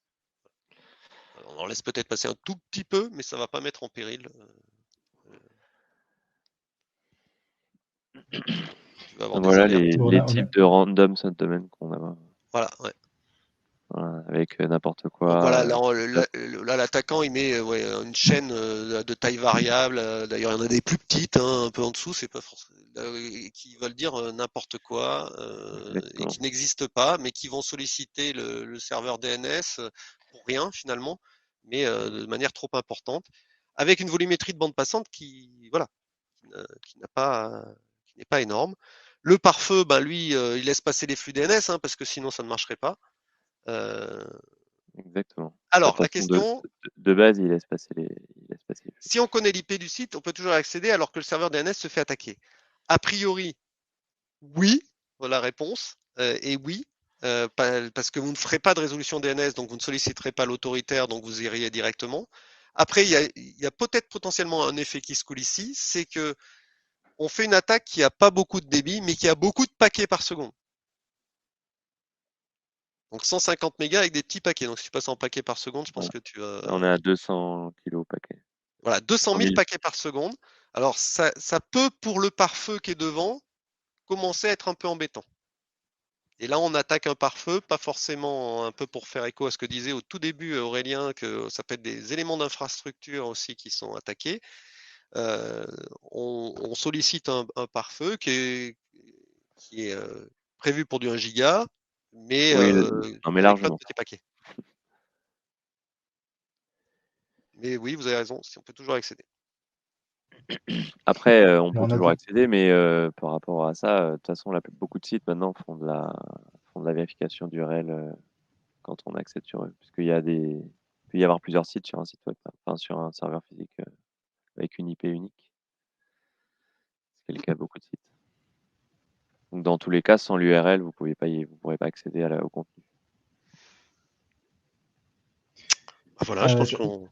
On en laisse peut-être passer un tout petit peu, mais ça ne va pas mettre en péril. Tu vas avoir des Voilà alertes. les types de random subdomain qu'on a. Voilà, ouais. Voilà, avec n'importe quoi. Donc voilà, là, l'attaquant il met une chaîne de taille variable. D'ailleurs, il y en a des plus petites, hein, un peu en dessous, c'est pas forcément qui veulent dire n'importe quoi et qui n'existent pas, mais qui vont solliciter le serveur DNS pour rien finalement, mais de manière trop importante, avec une volumétrie de bande passante qui n'est pas énorme. Le pare-feu, ben lui, il laisse passer les flux DNS hein, parce que sinon ça ne marcherait pas. Exactement. Alors, la question, de base, il laisse passer les flux. Si on connaît l'IP du site, on peut toujours accéder alors que le serveur DNS se fait attaquer. A priori, oui, voilà la réponse, et oui, parce que vous ne ferez pas de résolution DNS, donc vous ne solliciterez pas l'autoritaire, donc vous iriez directement. Après, il y a peut-être potentiellement un effet qui se coule ici, c'est que on fait une attaque qui a pas beaucoup de débit, mais qui a beaucoup de paquets par seconde. Donc 150 mégas avec des petits paquets. Donc si tu passes en paquets par seconde, je pense que tu as... On est à 200 kilos au paquet. Voilà, 200 000 paquets par seconde. Alors ça peut, pour le pare-feu qui est devant, commencer à être un peu embêtant. Et là, on attaque un pare-feu, pas forcément un peu pour faire écho à ce que disait au tout début Aurélien, que ça peut être des éléments d'infrastructure aussi qui sont attaqués. On sollicite un pare-feu qui est prévu pour du 1 giga, mais, mais avec plein de largement. petits paquets. Mais oui, vous avez raison, on peut toujours accéder. Après, on peut toujours accéder, mais par rapport à ça, de toute façon, beaucoup de sites maintenant font de la vérification d'URL quand on accède sur eux, puisqu'il peut y avoir plusieurs sites sur un site web, enfin sur un serveur physique avec une IP unique. C'est le cas de beaucoup de sites. Donc, dans tous les cas, sans l'URL, vous pourrez pas accéder au contenu. Voilà, je pense qu'on...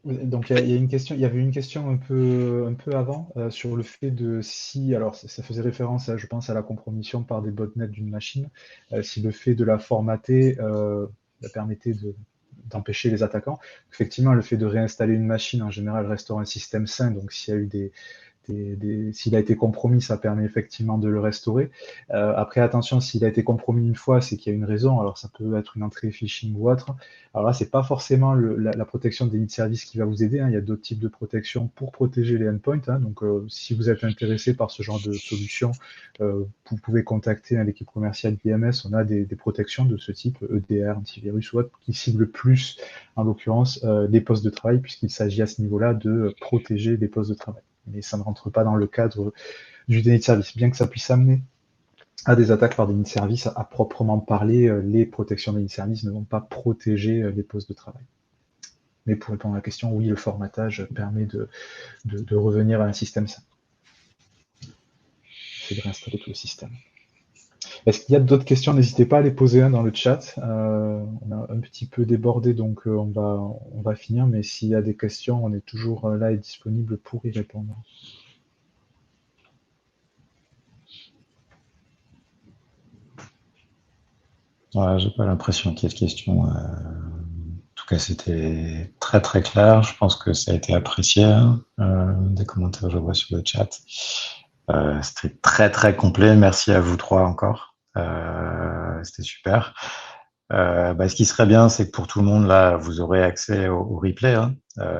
Donc il y a une question, il y avait une question un peu avant sur le fait de si, alors ça faisait référence, je pense, à la compromission par des botnets d'une machine, si le fait de la formater permettait d'empêcher les attaquants. Effectivement, le fait de réinstaller une machine en général restaure un système sain, donc s'il y a eu s'il a été compromis, ça permet effectivement de le restaurer. Après, attention, s'il a été compromis une fois, c'est qu'il y a une raison. Alors, ça peut être une entrée phishing ou autre. Alors là, c'est pas forcément la protection des nids de service qui va vous aider, hein. Il y a d'autres types de protection pour protéger les endpoints, hein. Donc, si vous êtes intéressé par ce genre de solution, vous pouvez contacter l'équipe commerciale d'IMS. On a des protections de ce type, EDR, antivirus ou autre, qui ciblent plus, en l'occurrence, les postes de travail, puisqu'il s'agit à ce niveau-là de protéger les postes de travail. Mais ça ne rentre pas dans le cadre du déni de service, bien que ça puisse amener à des attaques par déni de service. À proprement parler, les protections déni de service ne vont pas protéger les postes de travail. Mais pour répondre à la question, oui, le formatage permet de revenir à un système sain. C'est de réinstaller tout le système. Est-ce qu'il y a d'autres questions? N'hésitez pas à les poser dans le chat. On a un petit peu débordé, donc on va finir, mais s'il y a des questions, on est toujours là et disponible pour y répondre. Ouais, j'ai pas l'impression qu'il y ait de questions. En tout cas, c'était très très clair. Je pense que ça a été apprécié. Des commentaires, je vois sur le chat. C'était très très complet. Merci à vous trois encore. C'était super. Ce qui serait bien, c'est que pour tout le monde, là, vous aurez accès au replay, hein,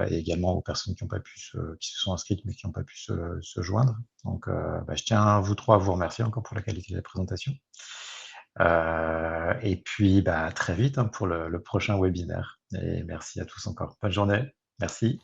et également aux personnes qui se sont inscrites mais qui n'ont pas pu se joindre. Donc, je tiens à vous trois à vous remercier encore pour la qualité de la présentation. Et puis, très vite, hein, pour le prochain webinaire. Et merci à tous encore. Bonne journée. Merci.